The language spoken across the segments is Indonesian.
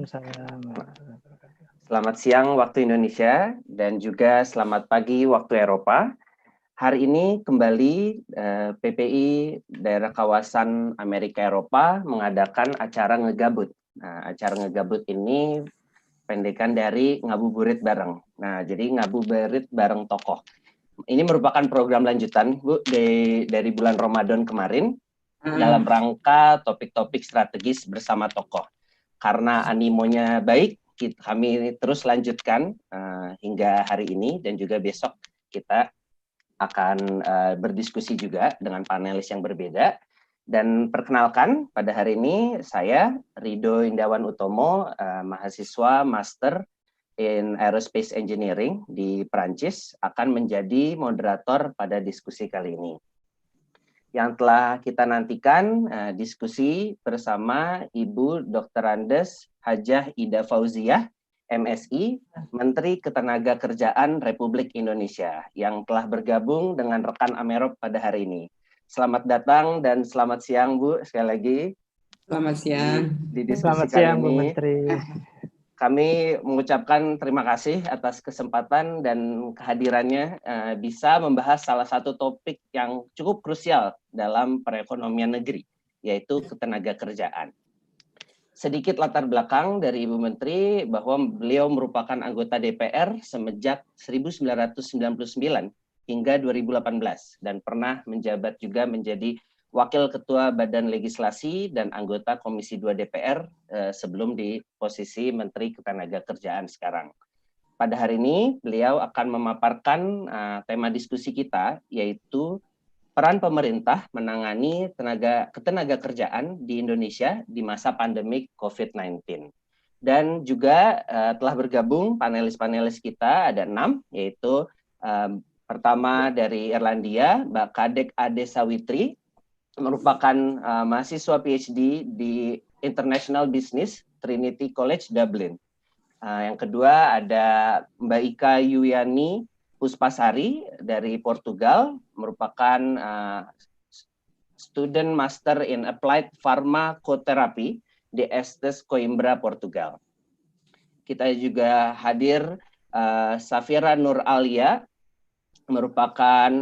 Waalaikumsalam. Selamat siang waktu Indonesia dan juga selamat pagi waktu Eropa. Hari ini kembali PPI Daerah Kawasan Amerika Eropa mengadakan acara ngegabut. Nah, acara ngegabut ini pendekan dari ngabuburit bareng. Nah, jadi ngabuburit bareng tokoh. Ini merupakan program lanjutan, Bu, dari bulan Ramadan kemarin dalam rangka topik-topik strategis bersama tokoh. Karena animonya baik, kami terus lanjutkan hingga hari ini dan juga besok kita akan berdiskusi juga dengan panelis yang berbeda. Dan perkenalkan, pada hari ini saya Rido Indawan Utomo, mahasiswa Master in Aerospace Engineering di Perancis, akan menjadi moderator pada diskusi kali ini. Yang telah kita nantikan diskusi bersama Ibu Dr. Andes Hajah Ida Fauziah, MSI, Menteri Ketenagakerjaan Republik Indonesia, yang telah bergabung dengan rekan Amerop pada hari ini. Selamat datang dan selamat siang, Bu, sekali lagi. Selamat siang. Di diskusi Selamat kali siang, ini, Bu Menteri. kami mengucapkan terima kasih atas kesempatan dan kehadirannya bisa membahas salah satu topik yang cukup krusial dalam perekonomian negeri, yaitu ketenagakerjaan. Sedikit latar belakang dari Ibu Menteri bahwa beliau merupakan anggota DPR semenjak 1999 hingga 2018 dan pernah menjabat juga menjadi Wakil Ketua Badan Legislasi dan anggota Komisi 2 DPR sebelum di posisi Menteri Ketenagakerjaan sekarang. Pada hari ini beliau akan memaparkan tema diskusi kita, yaitu peran pemerintah menangani ketenagakerjaan di Indonesia di masa pandemik COVID-19. Dan juga telah bergabung panelis-panelis kita, ada 6, yaitu pertama dari Irlandia, Mbak Kadek Ade Sawitri, merupakan mahasiswa PhD di International Business Trinity College Dublin. Yang kedua ada Mbak Ika Yuyani Puspasari dari Portugal, merupakan student master in applied pharmacotherapy di Estes Coimbra, Portugal. Kita juga hadir Safira Nur Alia, merupakan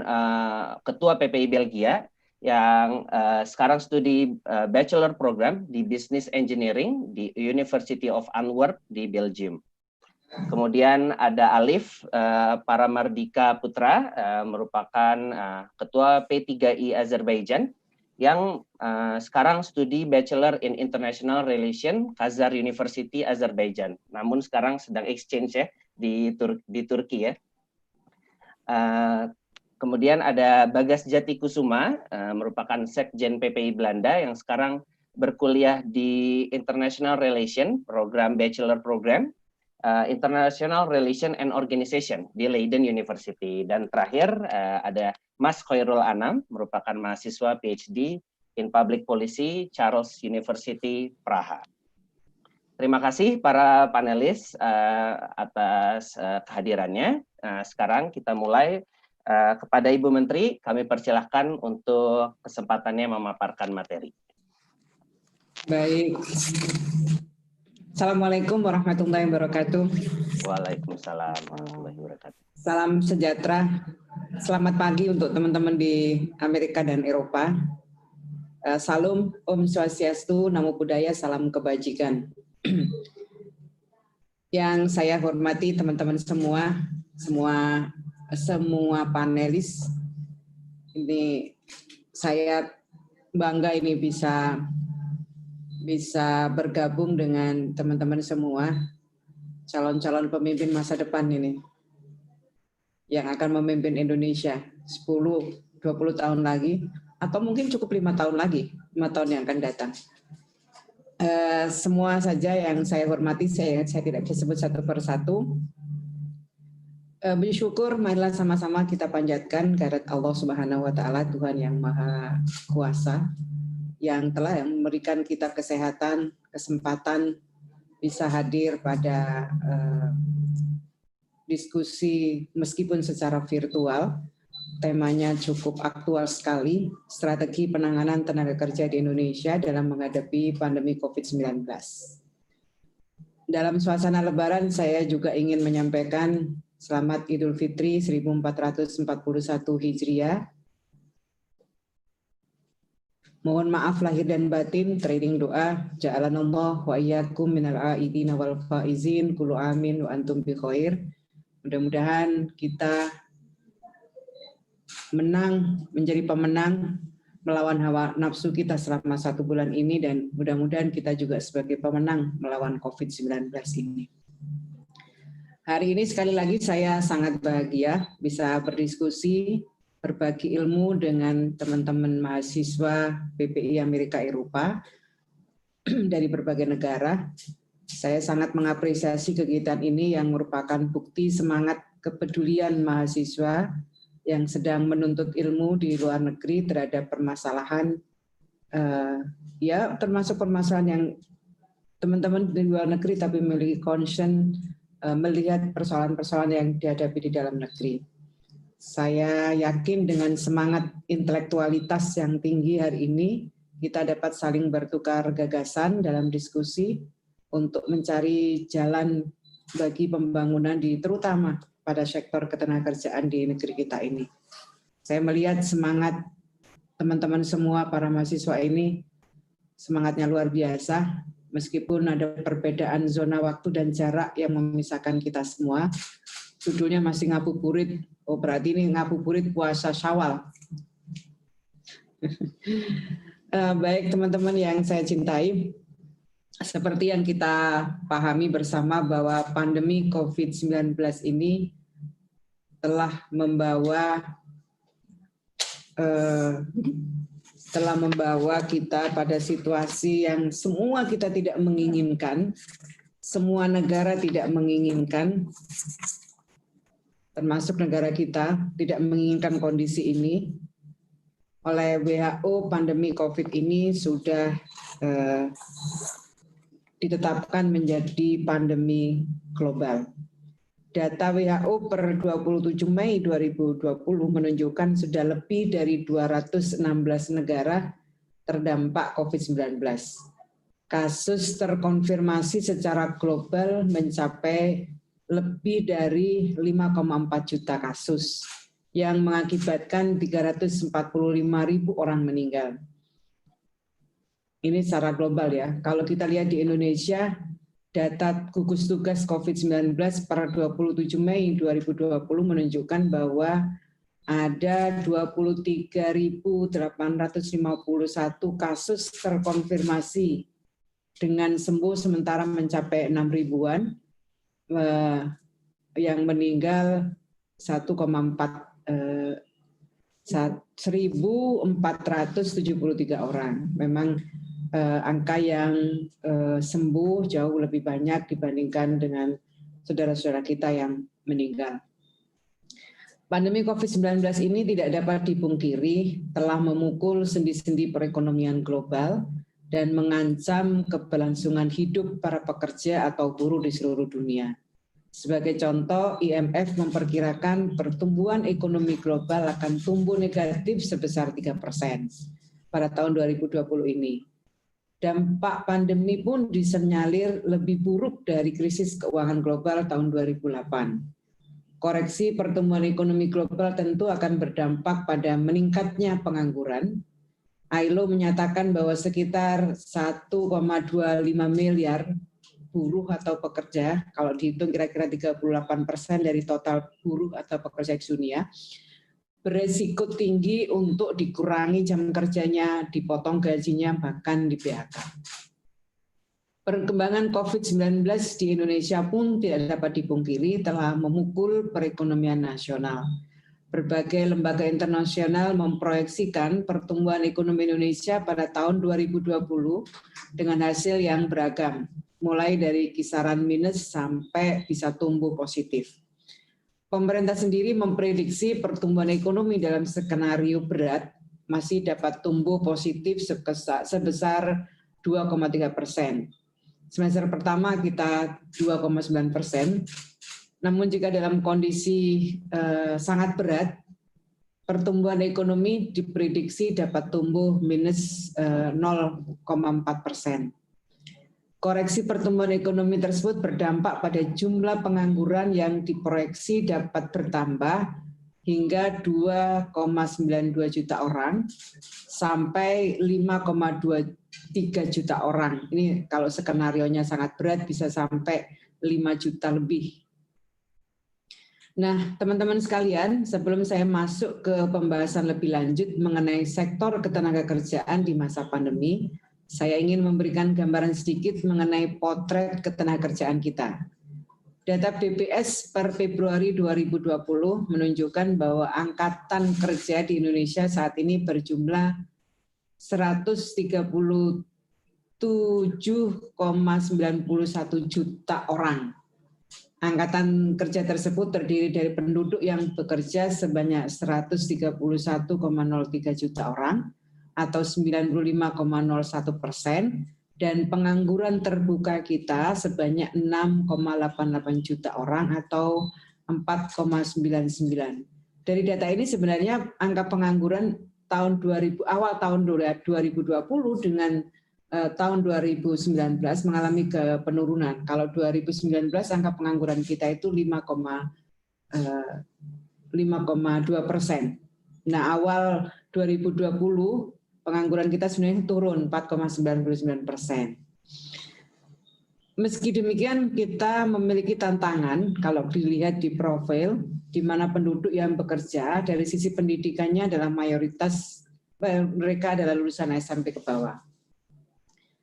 ketua PPI Belgia, yang sekarang studi bachelor program di Business Engineering di University of Antwerp di Belgium. Kemudian ada Alif Paramardika Putra, merupakan ketua P3I Azerbaijan, yang sekarang studi Bachelor in International Relation Khazar University Azerbaijan. Namun sekarang sedang exchange ya di Turki ya. Kemudian ada Bagas Jati Kusuma, merupakan Sekjen PPI Belanda yang sekarang berkuliah di International Relation, program Bachelor Program, International Relation and Organization di Leiden University. Dan terakhir ada Mas Khairul Anam, merupakan mahasiswa PhD in Public Policy, Charles University, Praha. Terima kasih para panelis atas kehadirannya. Sekarang kita mulai. Kepada Ibu Menteri, kami persilahkan untuk kesempatannya memaparkan materi. Baik. Assalamualaikum warahmatullahi wabarakatuh. Waalaikumsalam warahmatullahi wabarakatuh. Salam sejahtera. Selamat pagi untuk teman-teman di Amerika dan Eropa. Salam, Om Swastiastu, Namo Buddhaya, salam kebajikan. Yang saya hormati teman-teman semua panelis, ini saya bangga ini bisa bergabung dengan teman-teman semua calon-calon pemimpin masa depan ini yang akan memimpin Indonesia 10-20 tahun lagi atau mungkin cukup 5 tahun lagi, 5 tahun yang akan datang. Semua saja yang saya hormati, saya tidak bisa sebut satu persatu. Bersyukur, marilah sama-sama kita panjatkan kehadirat Allah Subhanahu wa Ta'ala, Tuhan yang Maha Kuasa, yang telah memberikan kita kesehatan, kesempatan bisa hadir pada diskusi meskipun secara virtual. Temanya cukup aktual sekali, strategi penanganan tenaga kerja di Indonesia dalam menghadapi pandemi COVID-19. dalam suasana Lebaran, saya juga ingin menyampaikan selamat Idul Fitri 1441 Hijriah. Mohon maaf lahir dan batin, training doa, ja'alanallah wa iyyakum minal aidina wal faizin, kullu amin wa antum bi khair. Mudah-mudahan kita menjadi pemenang melawan hawa nafsu kita selama 1 bulan ini, dan mudah-mudahan kita juga sebagai pemenang melawan COVID-19 ini. Hari ini sekali lagi saya sangat bahagia bisa berdiskusi, berbagi ilmu dengan teman-teman mahasiswa PPI Amerika Eropa dari berbagai negara. Saya sangat mengapresiasi kegiatan ini yang merupakan bukti semangat kepedulian mahasiswa yang sedang menuntut ilmu di luar negeri terhadap permasalahan, ya termasuk permasalahan yang teman-teman di luar negeri tapi memiliki concern melihat persoalan-persoalan yang dihadapi di dalam negeri. Saya yakin dengan semangat intelektualitas yang tinggi hari ini, kita dapat saling bertukar gagasan dalam diskusi untuk mencari jalan bagi pembangunan terutama pada sektor ketenagakerjaan di negeri kita ini. Saya melihat semangat teman-teman semua, para mahasiswa ini, semangatnya luar biasa, meskipun ada perbedaan zona waktu dan jarak yang memisahkan kita semua. Judulnya masih ngabuburit, oh berarti ini ngabuburit puasa Syawal. Baik teman-teman yang saya cintai, seperti yang kita pahami bersama bahwa pandemi COVID-19 ini telah membawa kita pada situasi yang semua kita tidak menginginkan, semua negara tidak menginginkan, termasuk negara kita tidak menginginkan kondisi ini. Oleh WHO, pandemi COVID ini sudah ditetapkan menjadi pandemi global. Data WHO per 27 Mei 2020 menunjukkan sudah lebih dari 216 negara terdampak COVID-19. Kasus terkonfirmasi secara global mencapai lebih dari 5,4 juta kasus yang mengakibatkan 345.000 orang meninggal. Ini secara global ya. Kalau kita lihat di Indonesia, data gugus tugas COVID-19 per 27 Mei 2020 menunjukkan bahwa ada 23.851 kasus terkonfirmasi dengan sembuh sementara mencapai 6 ribuan, yang meninggal 1.473 orang. Memang angka yang sembuh jauh lebih banyak dibandingkan dengan saudara-saudara kita yang meninggal. Pandemi COVID-19 ini tidak dapat dipungkiri telah memukul sendi-sendi perekonomian global dan mengancam keberlangsungan hidup para pekerja atau buruh di seluruh dunia. Sebagai contoh, IMF memperkirakan pertumbuhan ekonomi global akan tumbuh negatif sebesar 3% pada tahun 2020 ini. Dampak pandemi pun disenyalir lebih buruk dari krisis keuangan global tahun 2008. Koreksi pertumbuhan ekonomi global tentu akan berdampak pada meningkatnya pengangguran. ILO menyatakan bahwa sekitar 1,25 miliar buruh atau pekerja, kalau dihitung kira-kira 38% dari total buruh atau pekerja di dunia, beresiko tinggi untuk dikurangi jam kerjanya, dipotong gajinya, bahkan di PHK. Perkembangan COVID-19 di Indonesia pun tidak dapat dipungkiri telah memukul perekonomian nasional. Berbagai lembaga internasional memproyeksikan pertumbuhan ekonomi Indonesia pada tahun 2020 dengan hasil yang beragam, mulai dari kisaran minus sampai bisa tumbuh positif. Pemerintah sendiri memprediksi pertumbuhan ekonomi dalam skenario berat masih dapat tumbuh positif sebesar 2,3%. Semester pertama kita 2,9%. Namun jika dalam kondisi sangat berat, pertumbuhan ekonomi diprediksi dapat tumbuh minus 0,4%. Koreksi pertumbuhan ekonomi tersebut berdampak pada jumlah pengangguran yang diproyeksi dapat bertambah hingga 2,92 juta orang sampai 5,23 juta orang. Ini kalau skenarionya sangat berat bisa sampai 5 juta lebih. Nah, teman-teman sekalian, sebelum saya masuk ke pembahasan lebih lanjut mengenai sektor ketenagakerjaan di masa pandemi, saya ingin memberikan gambaran sedikit mengenai potret ketenagakerjaan kita. Data BPS per Februari 2020 menunjukkan bahwa angkatan kerja di Indonesia saat ini berjumlah 137,91 juta orang. Angkatan kerja tersebut terdiri dari penduduk yang bekerja sebanyak 131,03 juta orang atau 95,01%, dan pengangguran terbuka kita sebanyak 6,88 juta orang atau 4,99. Dari data ini sebenarnya angka pengangguran awal tahun 2020 dengan tahun 2019 mengalami penurunan. Kalau 2019 angka pengangguran kita itu 5,2%. Nah, awal 2020 pengangguran kita sebenarnya turun 4,99%. Meski demikian, kita memiliki tantangan kalau dilihat di profil, di mana penduduk yang bekerja dari sisi pendidikannya adalah mayoritas mereka adalah lulusan SMP ke bawah.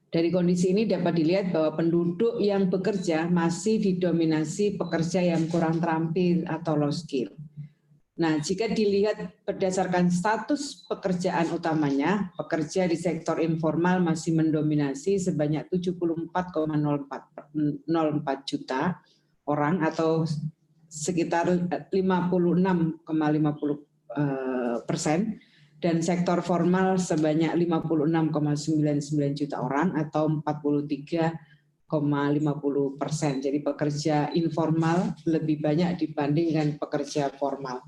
Dari kondisi ini dapat dilihat bahwa penduduk yang bekerja masih didominasi pekerja yang kurang terampil atau low skill. Nah, jika dilihat berdasarkan status pekerjaan utamanya, pekerja di sektor informal masih mendominasi sebanyak 74,04 juta orang atau sekitar 56,50%, dan sektor formal sebanyak 56,99 juta orang atau 43,50%. Jadi pekerja informal lebih banyak dibandingkan pekerja formal.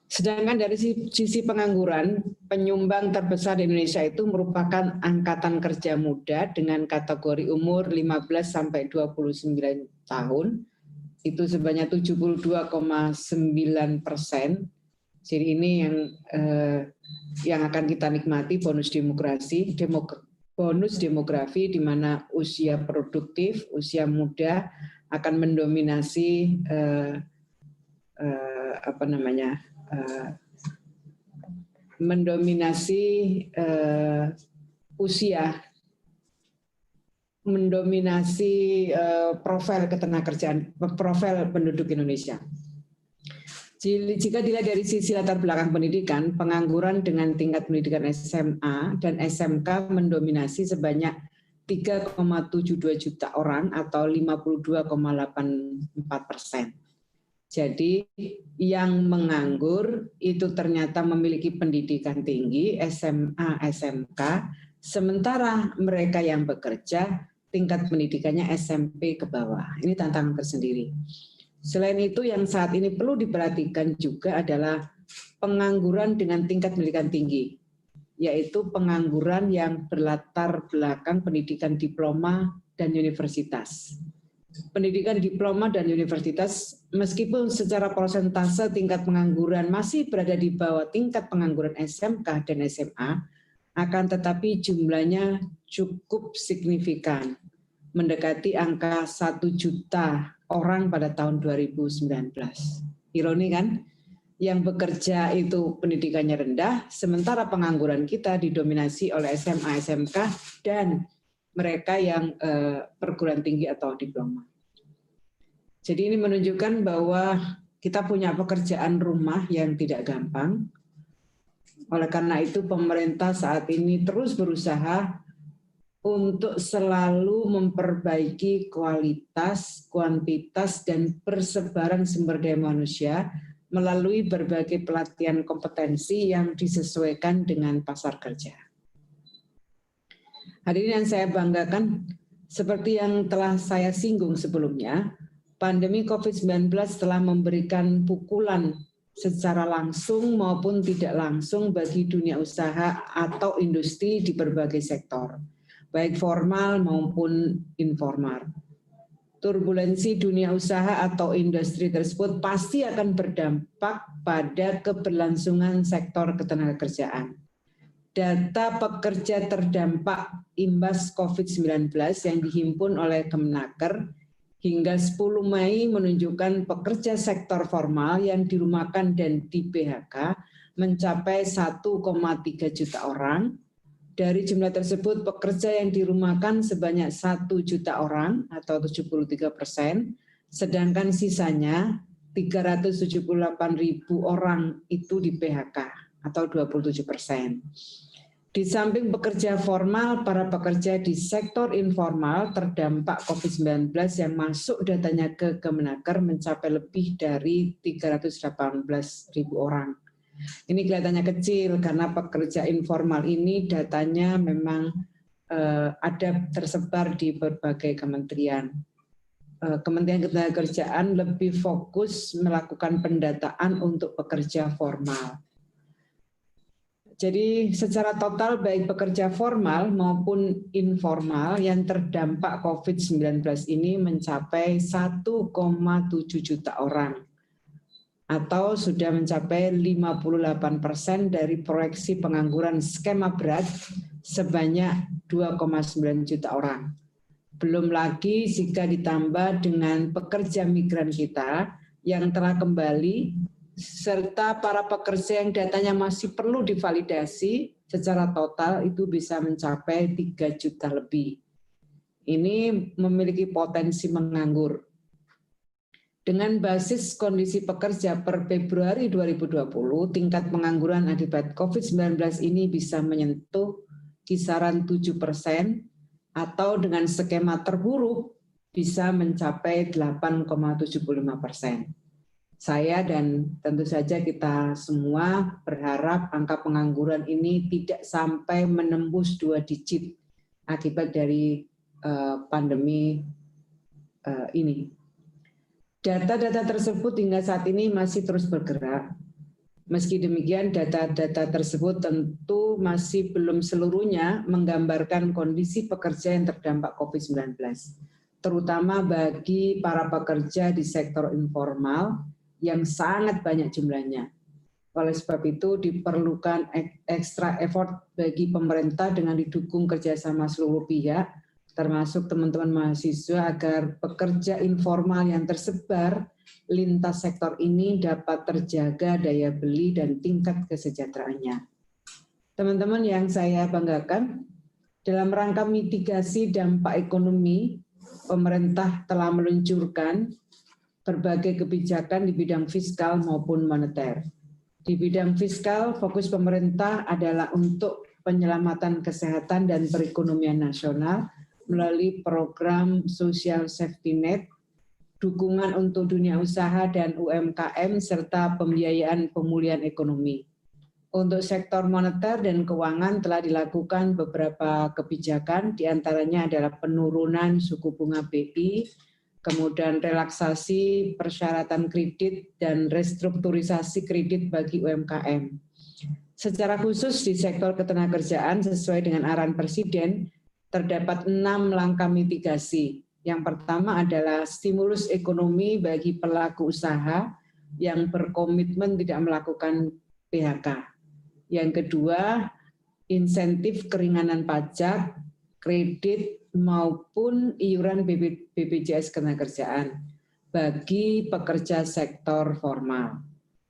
Sedangkan dari sisi pengangguran, penyumbang terbesar di Indonesia itu merupakan angkatan kerja muda dengan kategori umur 15 sampai 29 tahun. Itu sebanyak 72,9%. Jadi ini yang akan kita nikmati bonus demografi di mana usia produktif, usia muda akan mendominasi profil ketenagakerjaan, profil penduduk Indonesia. Jika dilihat dari sisi latar belakang pendidikan, pengangguran dengan tingkat pendidikan SMA dan SMK mendominasi sebanyak 3,72 juta orang atau 52,84%. Jadi yang menganggur itu ternyata memiliki pendidikan tinggi, SMA, SMK, sementara mereka yang bekerja tingkat pendidikannya SMP ke bawah. Ini tantangan tersendiri. Selain itu yang saat ini perlu diperhatikan juga adalah pengangguran dengan tingkat pendidikan tinggi, yaitu pengangguran yang berlatar belakang pendidikan diploma dan universitas. Pendidikan diploma dan universitas meskipun secara persentase tingkat pengangguran masih berada di bawah tingkat pengangguran SMK dan SMA, akan tetapi jumlahnya cukup signifikan, mendekati angka 1 juta orang pada tahun 2019. Ironi kan? Yang bekerja itu pendidikannya rendah, sementara pengangguran kita didominasi oleh SMA, SMK, dan mereka yang perguruan tinggi atau diploma. Jadi ini menunjukkan bahwa kita punya pekerjaan rumah yang tidak gampang. Oleh karena itu pemerintah saat ini terus berusaha untuk selalu memperbaiki kualitas, kuantitas, dan persebaran sumber daya manusia melalui berbagai pelatihan kompetensi yang disesuaikan dengan pasar kerja. Hadirin yang saya banggakan, seperti yang telah saya singgung sebelumnya, pandemi COVID-19 telah memberikan pukulan secara langsung maupun tidak langsung bagi dunia usaha atau industri di berbagai sektor. baik formal maupun informal. Turbulensi dunia usaha atau industri tersebut pasti akan berdampak pada keberlangsungan sektor ketenagakerjaan. Data pekerja terdampak imbas COVID-19 yang dihimpun oleh Kemenaker hingga 10 Mei menunjukkan pekerja sektor formal yang dirumahkan dan di PHK mencapai 1,3 juta orang. Dari jumlah tersebut, pekerja yang dirumahkan sebanyak 1 juta orang atau 73%, sedangkan sisanya 378.000 orang itu di PHK atau 27%. Di samping pekerja formal, para pekerja di sektor informal terdampak COVID-19 yang masuk datanya ke Kemenaker mencapai lebih dari 318.000 orang. Ini kelihatannya kecil karena pekerja informal ini datanya memang ada tersebar di berbagai kementerian. Kementerian Ketenagakerjaan lebih fokus melakukan pendataan untuk pekerja formal. Jadi secara total baik pekerja formal maupun informal yang terdampak COVID-19 ini mencapai 1,7 juta orang, atau sudah mencapai 58% dari proyeksi pengangguran skema berat sebanyak 2,9 juta orang. Belum lagi jika ditambah dengan pekerja migran kita yang telah kembali, serta para pekerja yang datanya masih perlu divalidasi, secara total itu bisa mencapai 3 juta lebih. Ini memiliki potensi menganggur. Dengan basis kondisi pekerja per Februari 2020, tingkat pengangguran akibat COVID-19 ini bisa menyentuh kisaran 7% atau dengan skema terburuk bisa mencapai 8,75%. Saya dan tentu saja kita semua berharap angka pengangguran ini tidak sampai menembus 2 digit akibat dari pandemi ini. Data-data tersebut hingga saat ini masih terus bergerak. Meski demikian, data-data tersebut tentu masih belum seluruhnya menggambarkan kondisi pekerja yang terdampak COVID-19, terutama bagi para pekerja di sektor informal yang sangat banyak jumlahnya. Oleh sebab itu, diperlukan ekstra effort bagi pemerintah dengan didukung kerjasama seluruh pihak, termasuk teman-teman mahasiswa, agar pekerja informal yang tersebar lintas sektor ini dapat terjaga daya beli dan tingkat kesejahteraannya. Teman-teman yang saya banggakan, dalam rangka mitigasi dampak ekonomi, pemerintah telah meluncurkan berbagai kebijakan di bidang fiskal maupun moneter. Di bidang fiskal, fokus pemerintah adalah untuk penyelamatan kesehatan dan perekonomian nasional melalui program Social Safety Net, dukungan untuk dunia usaha dan UMKM, serta pembiayaan pemulihan ekonomi. Untuk sektor moneter dan keuangan telah dilakukan beberapa kebijakan, diantaranya adalah penurunan suku bunga BI, kemudian relaksasi persyaratan kredit dan restrukturisasi kredit bagi UMKM. Secara khusus di sektor ketenagakerjaan sesuai dengan arahan Presiden, terdapat 6 langkah mitigasi. Yang pertama adalah stimulus ekonomi bagi pelaku usaha yang berkomitmen tidak melakukan PHK. Yang kedua, insentif keringanan pajak, kredit maupun iuran BPJS Ketenagakerjaan bagi pekerja sektor formal.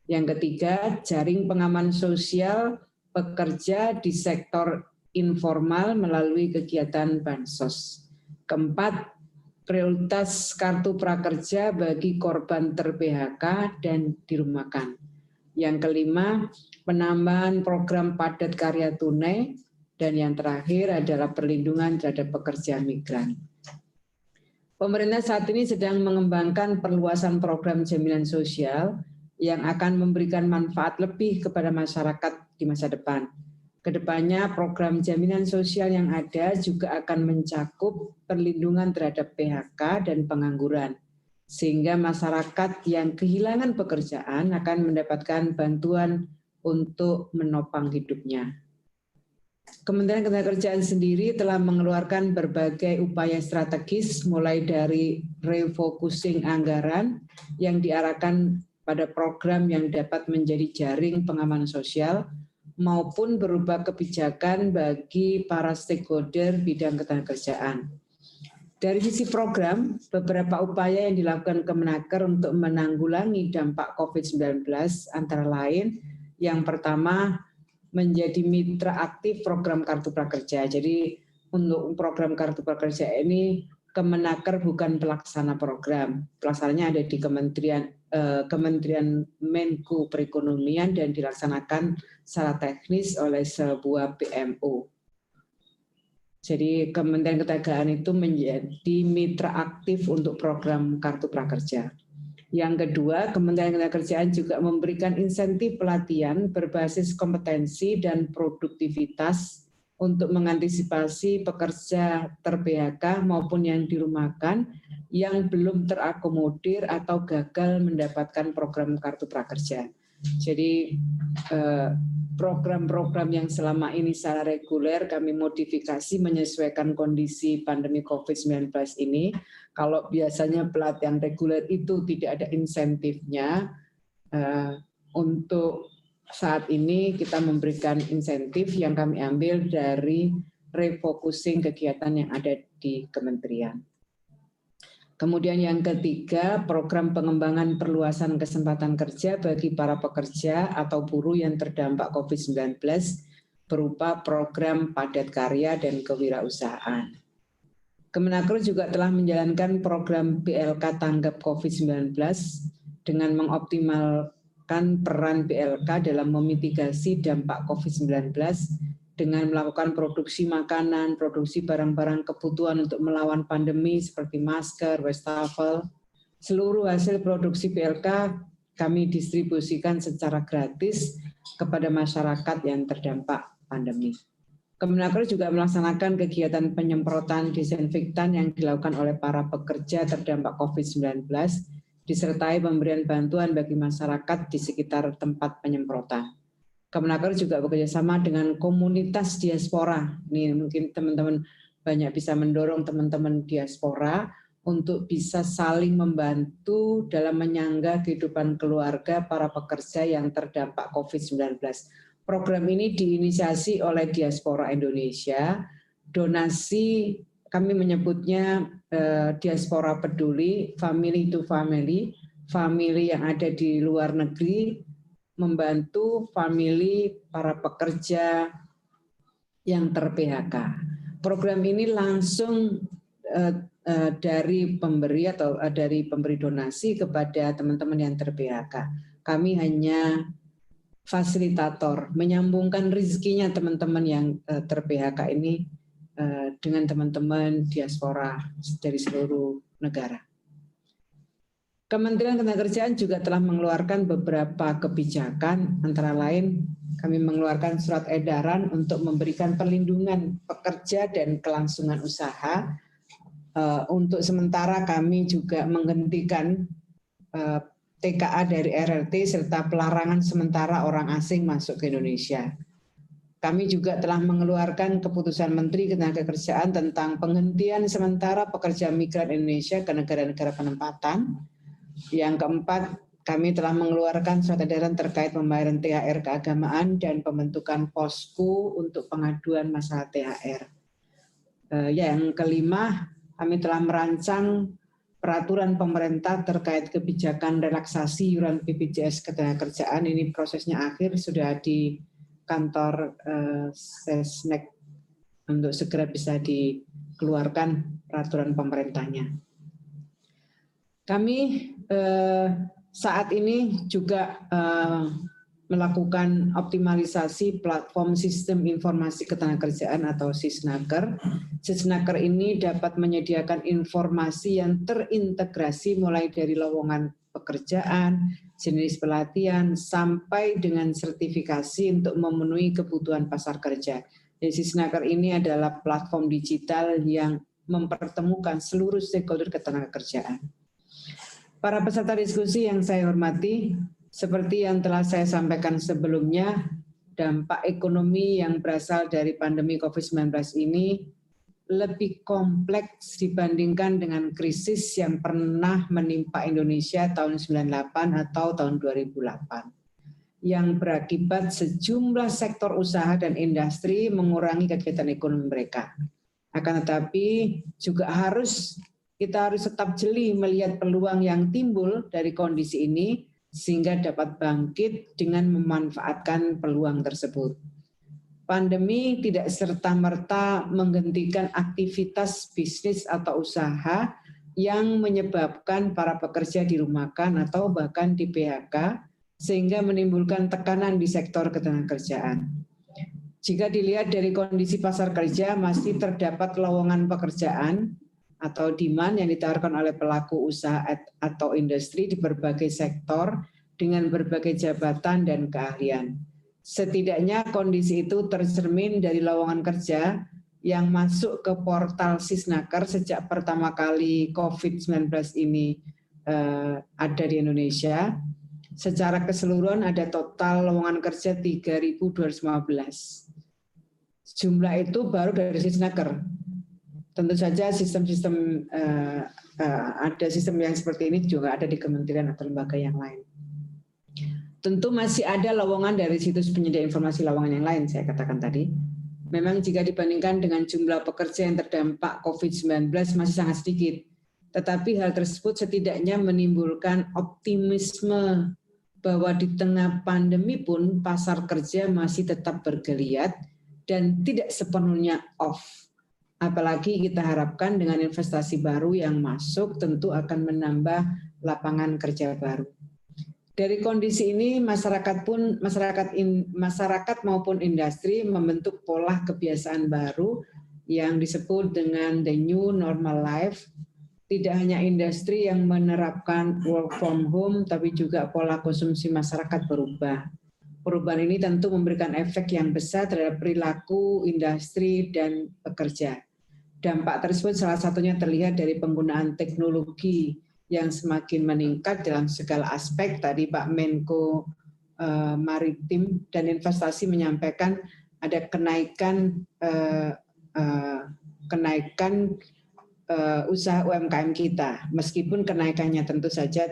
Yang ketiga, jaring pengaman sosial pekerja di sektor informal melalui kegiatan bansos. Keempat, prioritas kartu prakerja bagi korban ter-PHK dan dirumahkan. Yang kelima, penambahan program padat karya tunai, dan yang terakhir adalah perlindungan terhadap pekerja migran. Pemerintah saat ini sedang mengembangkan perluasan program jaminan sosial yang akan memberikan manfaat lebih kepada masyarakat di masa depan. Kedepannya program jaminan sosial yang ada juga akan mencakup perlindungan terhadap PHK dan pengangguran, sehingga masyarakat yang kehilangan pekerjaan akan mendapatkan bantuan untuk menopang hidupnya. Kementerian Ketenagakerjaan sendiri telah mengeluarkan berbagai upaya strategis mulai dari refocusing anggaran yang diarahkan pada program yang dapat menjadi jaring pengamanan sosial maupun berupa kebijakan bagi para stakeholder bidang ketenagakerjaan. Dari sisi program, beberapa upaya yang dilakukan Kemenaker untuk menanggulangi dampak COVID-19 antara lain yang pertama menjadi mitra aktif program Kartu Prakerja. Jadi untuk program Kartu Prakerja ini Kemenaker bukan pelaksana program. Pelaksananya ada di Kementerian Menko Perekonomian dan dilaksanakan secara teknis oleh sebuah PMO. Jadi Kementerian Ketenagakerjaan itu menjadi mitra aktif untuk program Kartu Prakerja. Yang kedua, Kementerian Ketenagakerjaan juga memberikan insentif pelatihan berbasis kompetensi dan produktivitas untuk mengantisipasi pekerja ter-PHK maupun yang dirumahkan yang belum terakomodir atau gagal mendapatkan program Kartu Prakerja. Jadi program-program yang selama ini secara reguler kami modifikasi menyesuaikan kondisi pandemi COVID-19 ini. Kalau biasanya pelatihan reguler itu tidak ada insentifnya, untuk saat ini kita memberikan insentif yang kami ambil dari refocusing kegiatan yang ada di kementerian. Kemudian yang ketiga, program pengembangan perluasan kesempatan kerja bagi para pekerja atau buruh yang terdampak COVID-19 berupa program padat karya dan kewirausahaan. Kemenaker juga telah menjalankan program BLK Tanggap COVID-19 dengan mengoptimalkan peran BLK dalam memitigasi dampak COVID-19 dengan melakukan produksi makanan, produksi barang-barang kebutuhan untuk melawan pandemi seperti masker, wastafel. Seluruh hasil produksi BLK kami distribusikan secara gratis kepada masyarakat yang terdampak pandemi. Kemenaker juga melaksanakan kegiatan penyemprotan disinfektan yang dilakukan oleh para pekerja terdampak COVID-19, disertai pemberian bantuan bagi masyarakat di sekitar tempat penyemprotan. Kemenaker juga bekerjasama dengan komunitas diaspora. Ini mungkin teman-teman banyak bisa mendorong teman-teman diaspora untuk bisa saling membantu dalam menyangga kehidupan keluarga para pekerja yang terdampak COVID-19. Program ini diinisiasi oleh Diaspora Indonesia, donasi kami menyebutnya Diaspora Peduli, family to family, family yang ada di luar negeri, membantu family para pekerja yang ter-PHK. Program ini langsung dari pemberi atau dari pemberi donasi kepada teman-teman yang ter-PHK. Kami hanya fasilitator, menyambungkan rezekinya teman-teman yang ter-PHK ini dengan teman-teman diaspora dari seluruh negara. Kementerian Ketenagakerjaan juga telah mengeluarkan beberapa kebijakan, antara lain kami mengeluarkan surat edaran untuk memberikan perlindungan pekerja dan kelangsungan usaha. Untuk sementara kami juga menghentikan TKA dari RRT serta pelarangan sementara orang asing masuk ke Indonesia. Kami juga telah mengeluarkan keputusan Menteri Ketenagakerjaan tentang penghentian sementara pekerja migran Indonesia ke negara-negara penempatan. Yang keempat, kami telah mengeluarkan surat edaran terkait pembayaran THR keagamaan dan pembentukan posko untuk pengaduan masalah THR. Yang kelima, kami telah merancang peraturan pemerintah terkait kebijakan relaksasi iuran BPJS Ketenagakerjaan. Ini prosesnya akhir, sudah di kantor Sesnek untuk segera bisa dikeluarkan peraturan pemerintahnya. Kami saat ini juga melakukan optimalisasi platform sistem informasi ketenagakerjaan atau Sisnaker. Sisnaker ini dapat menyediakan informasi yang terintegrasi mulai dari lowongan pekerjaan, jenis pelatihan, sampai dengan sertifikasi untuk memenuhi kebutuhan pasar kerja. Jadi Sisnaker ini adalah platform digital yang mempertemukan seluruh stakeholder ketenagakerjaan. Para peserta diskusi yang saya hormati, seperti yang telah saya sampaikan sebelumnya, dampak ekonomi yang berasal dari pandemi COVID-19 ini lebih kompleks dibandingkan dengan krisis yang pernah menimpa Indonesia tahun 98 atau tahun 2008 yang berakibat sejumlah sektor usaha dan industri mengurangi kegiatan ekonomi mereka. Akan tetapi juga kita harus tetap jeli melihat peluang yang timbul dari kondisi ini sehingga dapat bangkit dengan memanfaatkan peluang tersebut. Pandemi tidak serta-merta menghentikan aktivitas bisnis atau usaha yang menyebabkan para pekerja dirumahkan atau bahkan di PHK sehingga menimbulkan tekanan di sektor ketenagakerjaan. Jika dilihat dari kondisi pasar kerja masih terdapat lowongan pekerjaan atau demand yang ditawarkan oleh pelaku usaha atau industri di berbagai sektor dengan berbagai jabatan dan keahlian. Setidaknya kondisi itu tercermin dari lowongan kerja yang masuk ke portal Sisnaker sejak pertama kali COVID-19 ini ada di Indonesia. Secara keseluruhan ada total lowongan kerja 3.215. Jumlah itu baru dari Sisnaker. Tentu saja sistem-sistem ada sistem yang seperti ini juga ada di kementerian atau lembaga yang lain. Tentu masih ada lowongan dari situs penyedia informasi lowongan yang lain, saya katakan tadi. Memang jika dibandingkan dengan jumlah pekerja yang terdampak COVID-19 masih sangat sedikit. Tetapi hal tersebut setidaknya menimbulkan optimisme bahwa di tengah pandemi pun pasar kerja masih tetap bergeliat dan tidak sepenuhnya off. Apalagi kita harapkan dengan investasi baru yang masuk tentu akan menambah lapangan kerja baru. Dari kondisi ini masyarakat maupun industri membentuk pola kebiasaan baru yang disebut dengan the new normal life. Tidak hanya industri yang menerapkan work from home, tapi juga pola konsumsi masyarakat berubah. Perubahan ini tentu memberikan efek yang besar terhadap perilaku industri dan pekerja. Dampak tersebut salah satunya terlihat dari penggunaan teknologi yang semakin meningkat dalam segala aspek. Tadi Pak Menko Maritim dan Investasi menyampaikan ada kenaikan usaha UMKM kita. Meskipun kenaikannya tentu saja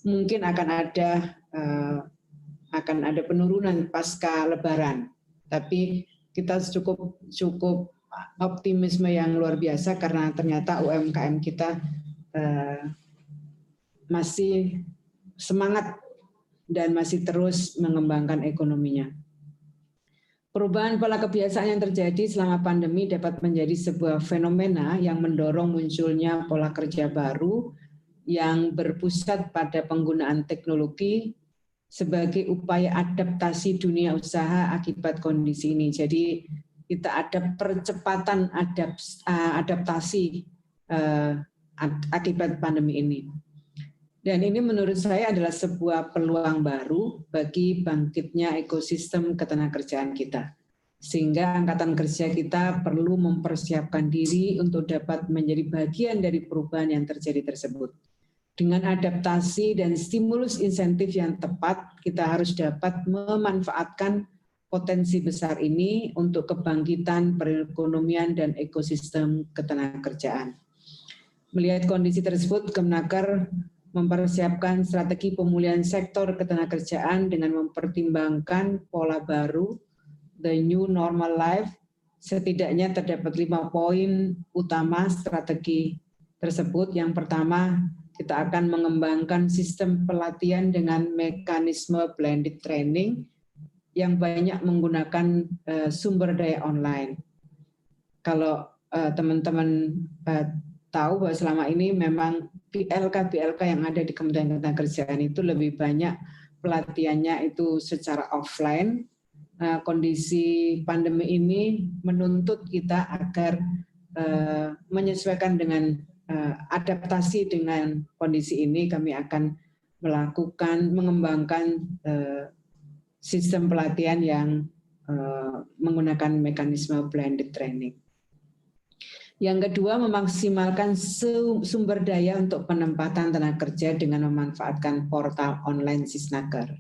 mungkin akan ada penurunan pasca Lebaran. Tapi kita cukup optimisme yang luar biasa karena ternyata UMKM kita masih semangat dan masih terus mengembangkan ekonominya. Perubahan pola kebiasaan yang terjadi selama pandemi dapat menjadi sebuah fenomena yang mendorong munculnya pola kerja baru yang berpusat pada penggunaan teknologi sebagai upaya adaptasi dunia usaha akibat kondisi ini. Jadi kita ada percepatan adaptasi akibat pandemi ini. Dan ini menurut saya adalah sebuah peluang baru bagi bangkitnya ekosistem ketenagakerjaan kita. Sehingga angkatan kerja kita perlu mempersiapkan diri untuk dapat menjadi bagian dari perubahan yang terjadi tersebut. Dengan adaptasi dan stimulus insentif yang tepat, kita harus dapat memanfaatkan potensi besar ini untuk kebangkitan perekonomian dan ekosistem ketenagakerjaan. Melihat kondisi tersebut, Kemenaker mempersiapkan strategi pemulihan sektor ketenagakerjaan dengan mempertimbangkan pola baru, the new normal life. Setidaknya terdapat 5 poin utama strategi tersebut. Yang pertama, kita akan mengembangkan sistem pelatihan dengan mekanisme blended training yang banyak menggunakan sumber daya online. Kalau teman-teman tahu bahwa selama ini memang PLK yang ada di Kementerian Ketenagakerjaan itu lebih banyak pelatihannya itu secara offline. Kondisi pandemi ini menuntut kita agar menyesuaikan dengan adaptasi dengan kondisi ini. Kami akan mengembangkan sistem pelatihan yang menggunakan mekanisme blended training. Yang kedua, memaksimalkan sumber daya untuk penempatan tenaga kerja dengan memanfaatkan portal online Sisnaker.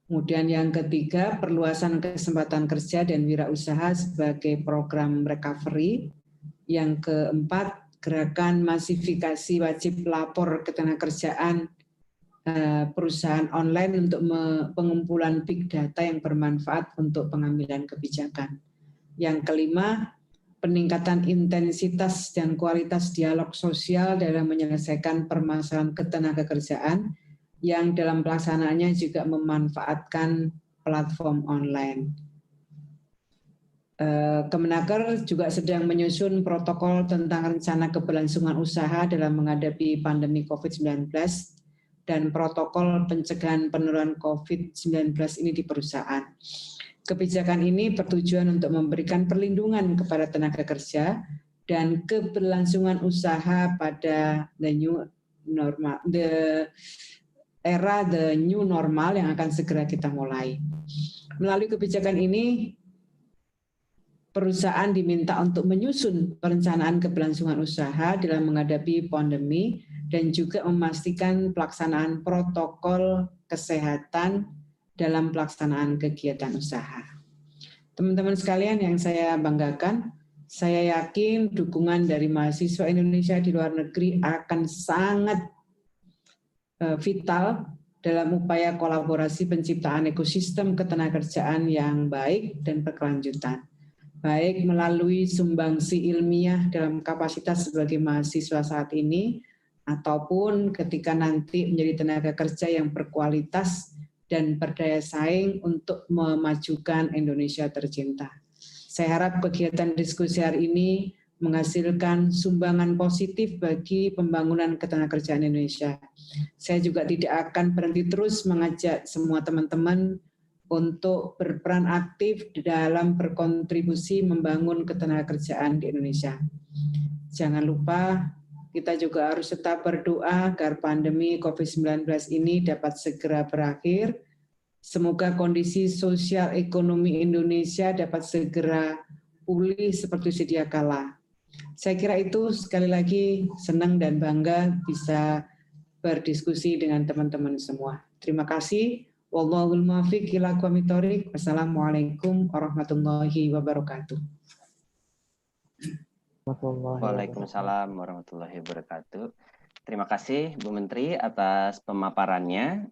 Kemudian yang ketiga, perluasan kesempatan kerja dan wirausaha sebagai program recovery. Yang keempat, gerakan masifikasi wajib lapor ketenagakerjaan perusahaan online untuk pengumpulan big data yang bermanfaat untuk pengambilan kebijakan. Yang kelima, peningkatan intensitas dan kualitas dialog sosial dalam menyelesaikan permasalahan ketenagakerjaan yang dalam pelaksanaannya juga memanfaatkan platform online. Kemenaker juga sedang menyusun protokol tentang rencana keberlangsungan usaha dalam menghadapi pandemi COVID-19 dan protokol pencegahan penurunan COVID-19 ini di perusahaan. Kebijakan ini bertujuan untuk memberikan perlindungan kepada tenaga kerja dan keberlangsungan usaha pada the new normal yang akan segera kita mulai. Melalui kebijakan ini, perusahaan diminta untuk menyusun perencanaan keberlangsungan usaha dalam menghadapi pandemi dan juga memastikan pelaksanaan protokol kesehatan dalam pelaksanaan kegiatan usaha. Teman-teman sekalian yang saya banggakan, saya yakin dukungan dari mahasiswa Indonesia di luar negeri akan sangat vital dalam upaya kolaborasi penciptaan ekosistem ketenagakerjaan yang baik dan berkelanjutan, baik melalui sumbangsi ilmiah dalam kapasitas sebagai mahasiswa saat ini, ataupun ketika nanti menjadi tenaga kerja yang berkualitas dan berdaya saing untuk memajukan Indonesia tercinta. Saya harap kegiatan diskusi hari ini menghasilkan sumbangan positif bagi pembangunan ketenagakerjaan Indonesia. Saya juga tidak akan berhenti terus mengajak semua teman-teman untuk berperan aktif di dalam berkontribusi membangun ketenagakerjaan di Indonesia. Jangan lupa kita juga harus tetap berdoa agar pandemi COVID-19 ini dapat segera berakhir. Semoga kondisi sosial ekonomi Indonesia dapat segera pulih seperti sedia kala. Saya kira itu, sekali lagi senang dan bangga bisa berdiskusi dengan teman-teman semua. Terima kasih. Wallahul muwaffiq ila aqwamit thoriq. Wassalamualaikum warahmatullahi wabarakatuh. Waalaikumsalam warahmatullahi wabarakatuh. Terima kasih Bu Menteri atas pemaparannya.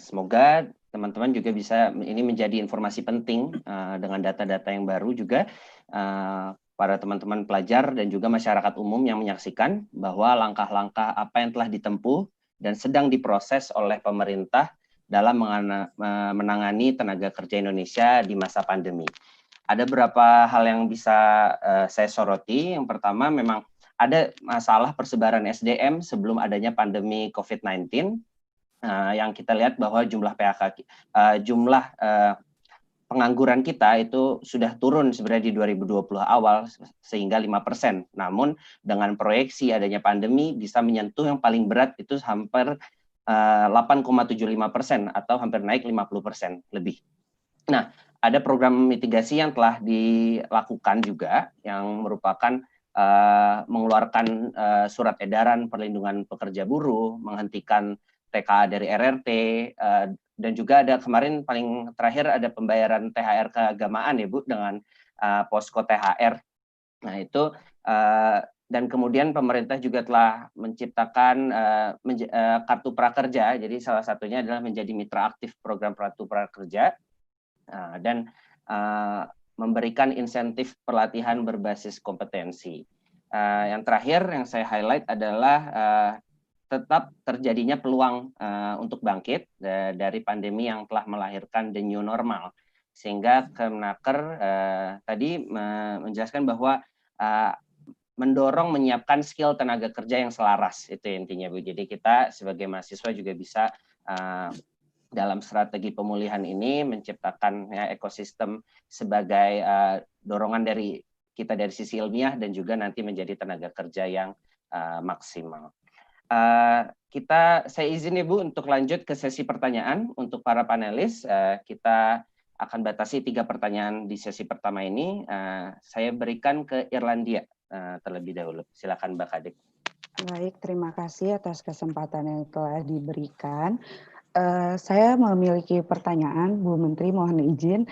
Semoga teman-teman juga bisa ini menjadi informasi penting dengan data-data yang baru juga para teman-teman pelajar dan juga masyarakat umum yang menyaksikan bahwa langkah-langkah apa yang telah ditempuh dan sedang diproses oleh pemerintah dalam menangani tenaga kerja Indonesia di masa pandemi. Ada beberapa hal yang bisa saya soroti. Yang pertama, memang ada masalah persebaran SDM sebelum adanya pandemi COVID-19, yang kita lihat bahwa jumlah PHK, jumlah pengangguran kita itu sudah turun sebenarnya di 2020 awal sehingga 5%. Namun dengan proyeksi adanya pandemi bisa menyentuh yang paling berat itu hampir 8,75% atau hampir naik 50% lebih. Nah, ada program mitigasi yang telah dilakukan juga yang merupakan mengeluarkan surat edaran perlindungan pekerja buruh, menghentikan TKA dari RRT, dan juga ada kemarin paling terakhir ada pembayaran THR keagamaan ya Bu dengan posko THR. Nah itu dan kemudian pemerintah juga telah menciptakan kartu prakerja. Jadi salah satunya adalah menjadi mitra aktif program kartu prakerja dan memberikan insentif pelatihan berbasis kompetensi. Yang terakhir yang saya highlight adalah tetap terjadinya peluang untuk bangkit dari pandemi yang telah melahirkan the new normal. Sehingga Kemenaker tadi menjelaskan bahwa mendorong menyiapkan skill tenaga kerja yang selaras, itu intinya Bu. Jadi kita sebagai mahasiswa juga bisa dalam strategi pemulihan ini menciptakan ekosistem sebagai dorongan dari kita dari sisi ilmiah dan juga nanti menjadi tenaga kerja yang maksimal. Saya izin ya Bu untuk lanjut ke sesi pertanyaan untuk para panelis. Kita akan batasi 3 pertanyaan di sesi pertama ini. Saya berikan ke Irlandia terlebih dahulu. Silakan Mbak Kadek. Baik, terima kasih atas kesempatan yang telah diberikan. Saya memiliki pertanyaan, Bu Menteri, mohon izin.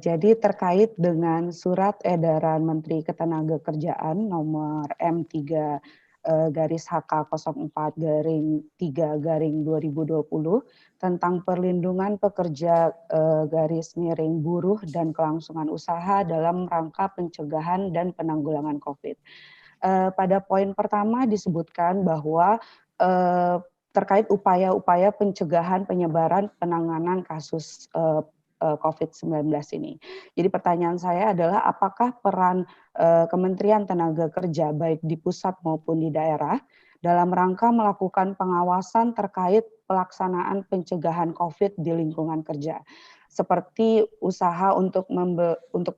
Jadi terkait dengan surat edaran Menteri Ketenagakerjaan nomor M3 garis HK 04 garing 3 garing 2020 tentang perlindungan pekerja garis miring buruh dan kelangsungan usaha dalam rangka pencegahan dan penanggulangan COVID. Pada poin pertama disebutkan bahwa terkait upaya-upaya pencegahan penyebaran penanganan kasus COVID-19 ini. Jadi pertanyaan saya adalah apakah peran Kementerian Tenaga Kerja baik di pusat maupun di daerah dalam rangka melakukan pengawasan terkait pelaksanaan pencegahan COVID di lingkungan kerja, seperti usaha untuk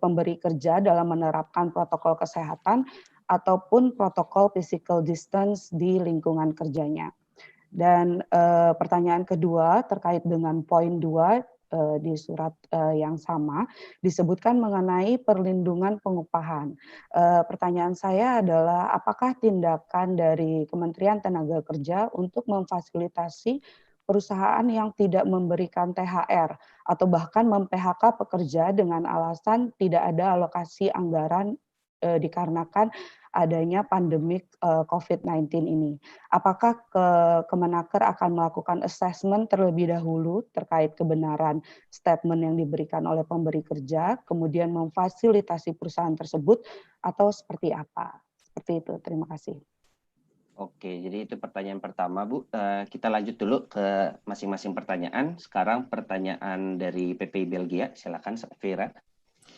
pemberi kerja dalam menerapkan protokol kesehatan ataupun protokol physical distance di lingkungan kerjanya. Dan pertanyaan kedua terkait dengan poin 2 di surat yang sama disebutkan mengenai perlindungan pengupahan. Pertanyaan saya adalah apakah tindakan dari Kementerian Tenaga Kerja untuk memfasilitasi perusahaan yang tidak memberikan THR atau bahkan mem-PHK pekerja dengan alasan tidak ada alokasi anggaran dikarenakan adanya pandemik COVID-19 ini. Apakah Kemenaker akan melakukan assessment terlebih dahulu terkait kebenaran statement yang diberikan oleh pemberi kerja, kemudian memfasilitasi perusahaan tersebut, atau seperti apa? Seperti itu, terima kasih. Oke, jadi itu pertanyaan pertama, Bu. Kita lanjut dulu ke masing-masing pertanyaan. Sekarang pertanyaan dari PPI Belgia, silakan Vera.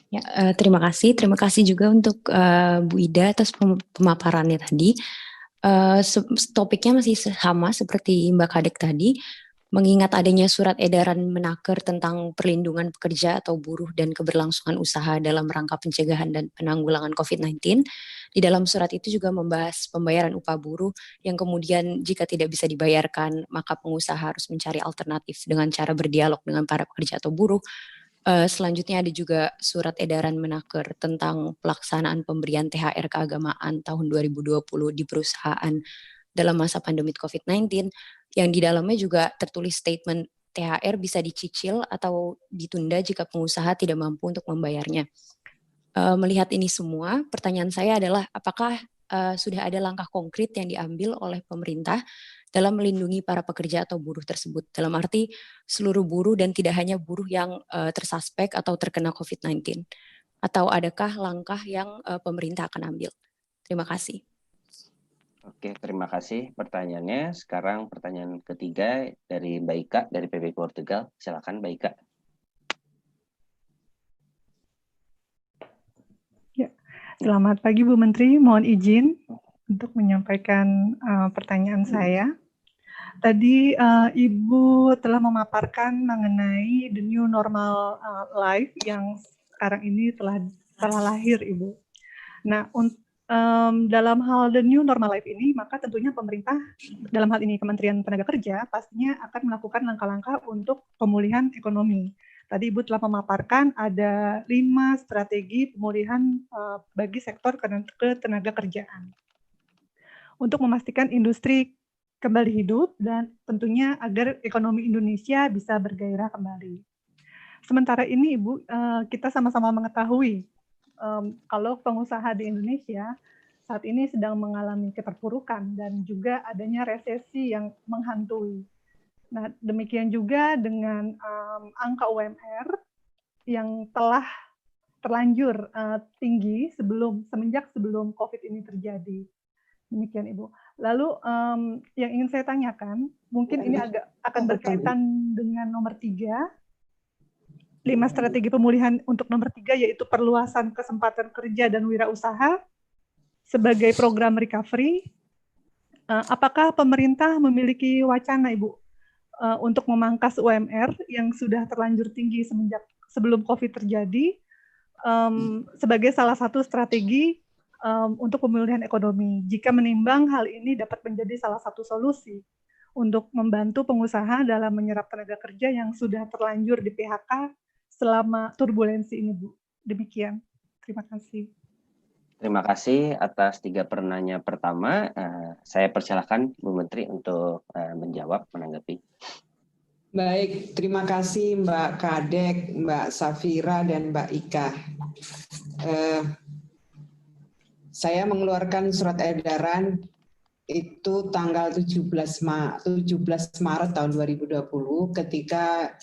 Ya, terima kasih juga untuk Bu Ida atas pemaparannya tadi. Topiknya masih sama seperti Mbak Kadek tadi, mengingat adanya surat edaran Menaker tentang perlindungan pekerja atau buruh dan keberlangsungan usaha dalam rangka pencegahan dan penanggulangan COVID-19. Di dalam surat itu juga membahas pembayaran upah buruh yang kemudian jika tidak bisa dibayarkan, maka pengusaha harus mencari alternatif dengan cara berdialog dengan para pekerja atau buruh. Selanjutnya ada juga surat edaran Menaker tentang pelaksanaan pemberian THR keagamaan tahun 2020 di perusahaan dalam masa pandemi COVID-19, yang di dalamnya juga tertulis statement THR bisa dicicil atau ditunda jika pengusaha tidak mampu untuk membayarnya. Melihat ini semua, pertanyaan saya adalah apakah sudah ada langkah konkret yang diambil oleh pemerintah dalam melindungi para pekerja atau buruh tersebut. Dalam arti seluruh buruh dan tidak hanya buruh yang tersuspek atau terkena COVID-19. Atau adakah langkah yang pemerintah akan ambil? Terima kasih. Oke, terima kasih pertanyaannya. Sekarang pertanyaan ketiga dari Mbak Ika dari PB Portugal. Silakan Mbak Ika. Ya, selamat pagi Bu Menteri. Mohon izin untuk menyampaikan pertanyaan saya. Tadi Ibu telah memaparkan mengenai the new normal life yang sekarang ini telah lahir, Ibu. Nah, dalam hal the new normal life ini, maka tentunya pemerintah, dalam hal ini Kementerian Tenaga Kerja, pastinya akan melakukan langkah-langkah untuk pemulihan ekonomi. Tadi Ibu telah memaparkan ada 5 strategi pemulihan bagi sektor ketenaga kerjaan. Untuk memastikan industri kembali hidup dan tentunya agar ekonomi Indonesia bisa bergairah kembali. Sementara ini Ibu, kita sama-sama mengetahui kalau pengusaha di Indonesia saat ini sedang mengalami keterpurukan dan juga adanya resesi yang menghantui. Nah, demikian juga dengan angka UMR yang telah terlanjur tinggi semenjak sebelum COVID ini terjadi. Demikian Ibu. Lalu yang ingin saya tanyakan, mungkin ini akan berkaitan dengan nomor 3, 5 strategi pemulihan untuk nomor 3, yaitu perluasan kesempatan kerja dan wirausaha sebagai program recovery. Apakah pemerintah memiliki wacana Ibu untuk memangkas UMR yang sudah terlanjur tinggi sebelum COVID terjadi sebagai salah satu strategi untuk pemulihan ekonomi, jika menimbang hal ini dapat menjadi salah satu solusi untuk membantu pengusaha dalam menyerap tenaga kerja yang sudah terlanjur di PHK selama turbulensi ini, Bu. Demikian. Terima kasih. Terima kasih atas 3 penanya pertama. Saya persilahkan Bu Menteri untuk menjawab, menanggapi. Baik, terima kasih Mbak Kadek, Mbak Safira, dan Mbak Ika. Saya mengeluarkan surat edaran itu tanggal 17 Maret tahun 2020 ketika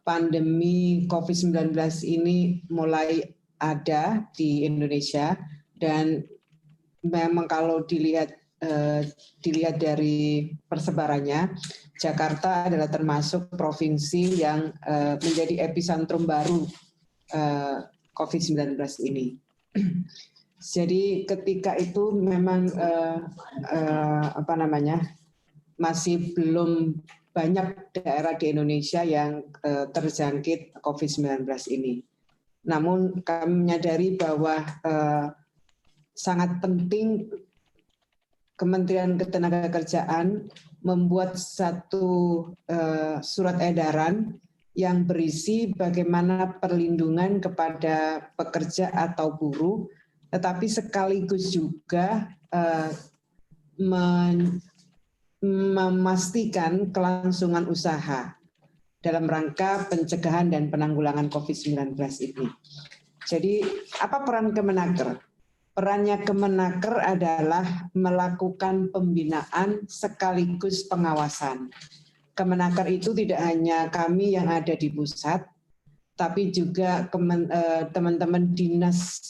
pandemi COVID-19 ini mulai ada di Indonesia, dan memang kalau dilihat dari persebarannya, Jakarta adalah termasuk provinsi yang menjadi epicentrum baru COVID-19 ini. Jadi ketika itu memang masih belum banyak daerah di Indonesia yang terjangkit COVID-19 ini. Namun kami menyadari bahwa sangat penting Kementerian Ketenagakerjaan membuat satu surat edaran yang berisi bagaimana perlindungan kepada pekerja atau buruh, tetapi sekaligus juga memastikan kelangsungan usaha dalam rangka pencegahan dan penanggulangan COVID-19 ini. Jadi apa peran Kemenaker? Perannya Kemenaker adalah melakukan pembinaan sekaligus pengawasan. Kemenaker itu tidak hanya kami yang ada di pusat, tapi juga teman-teman dinas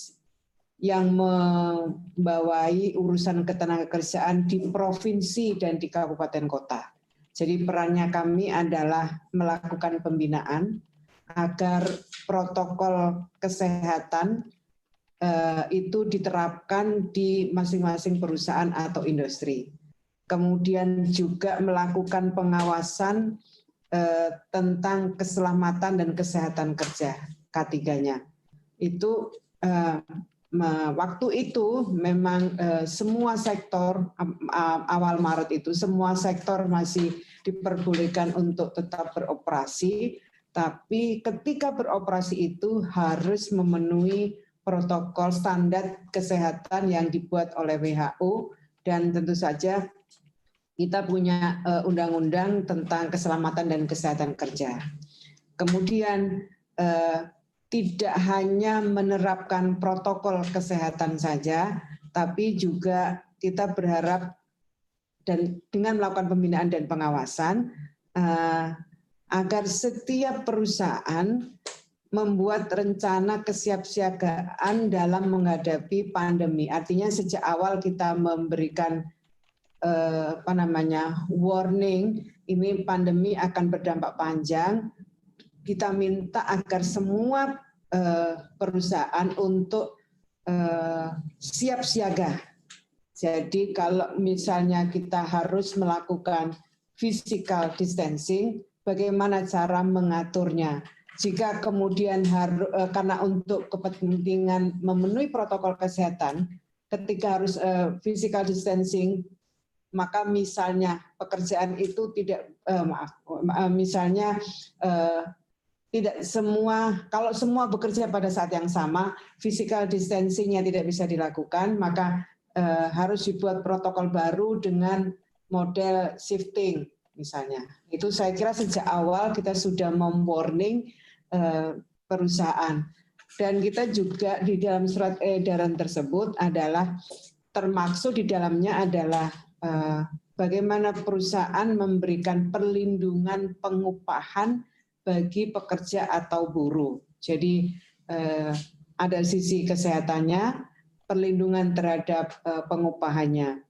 yang membawai urusan ketenagakerjaan di provinsi dan di kabupaten kota. Jadi perannya kami adalah melakukan pembinaan agar protokol kesehatan itu diterapkan di masing-masing perusahaan atau industri. Kemudian juga melakukan pengawasan tentang keselamatan dan kesehatan kerja K3-nya. Itu waktu itu memang semua sektor awal Maret itu semua sektor masih diperbolehkan untuk tetap beroperasi, tapi ketika beroperasi itu harus memenuhi protokol standar kesehatan yang dibuat oleh WHO, dan tentu saja kita punya undang-undang tentang keselamatan dan kesehatan kerja. Kemudian tidak hanya menerapkan protokol kesehatan saja, tapi juga kita berharap dan dengan melakukan pembinaan dan pengawasan agar setiap perusahaan membuat rencana kesiapsiagaan dalam menghadapi pandemi. Artinya sejak awal kita memberikan warning, ini pandemi akan berdampak panjang. Kita minta agar semua perusahaan untuk siap siaga. Jadi kalau misalnya kita harus melakukan physical distancing, bagaimana cara mengaturnya? Jika kemudian karena untuk kepentingan memenuhi protokol kesehatan, ketika harus physical distancing, maka misalnya pekerjaan itu tidak tidak semua, kalau semua bekerja pada saat yang sama, physical distancing-nya tidak bisa dilakukan, maka harus dibuat protokol baru dengan model shifting misalnya. Itu saya kira sejak awal kita sudah memwarning perusahaan. Dan kita juga di dalam surat edaran tersebut adalah termaksud di dalamnya adalah bagaimana perusahaan memberikan perlindungan pengupahan bagi pekerja atau buruh. Jadi ada sisi kesehatannya, perlindungan terhadap pengupahannya.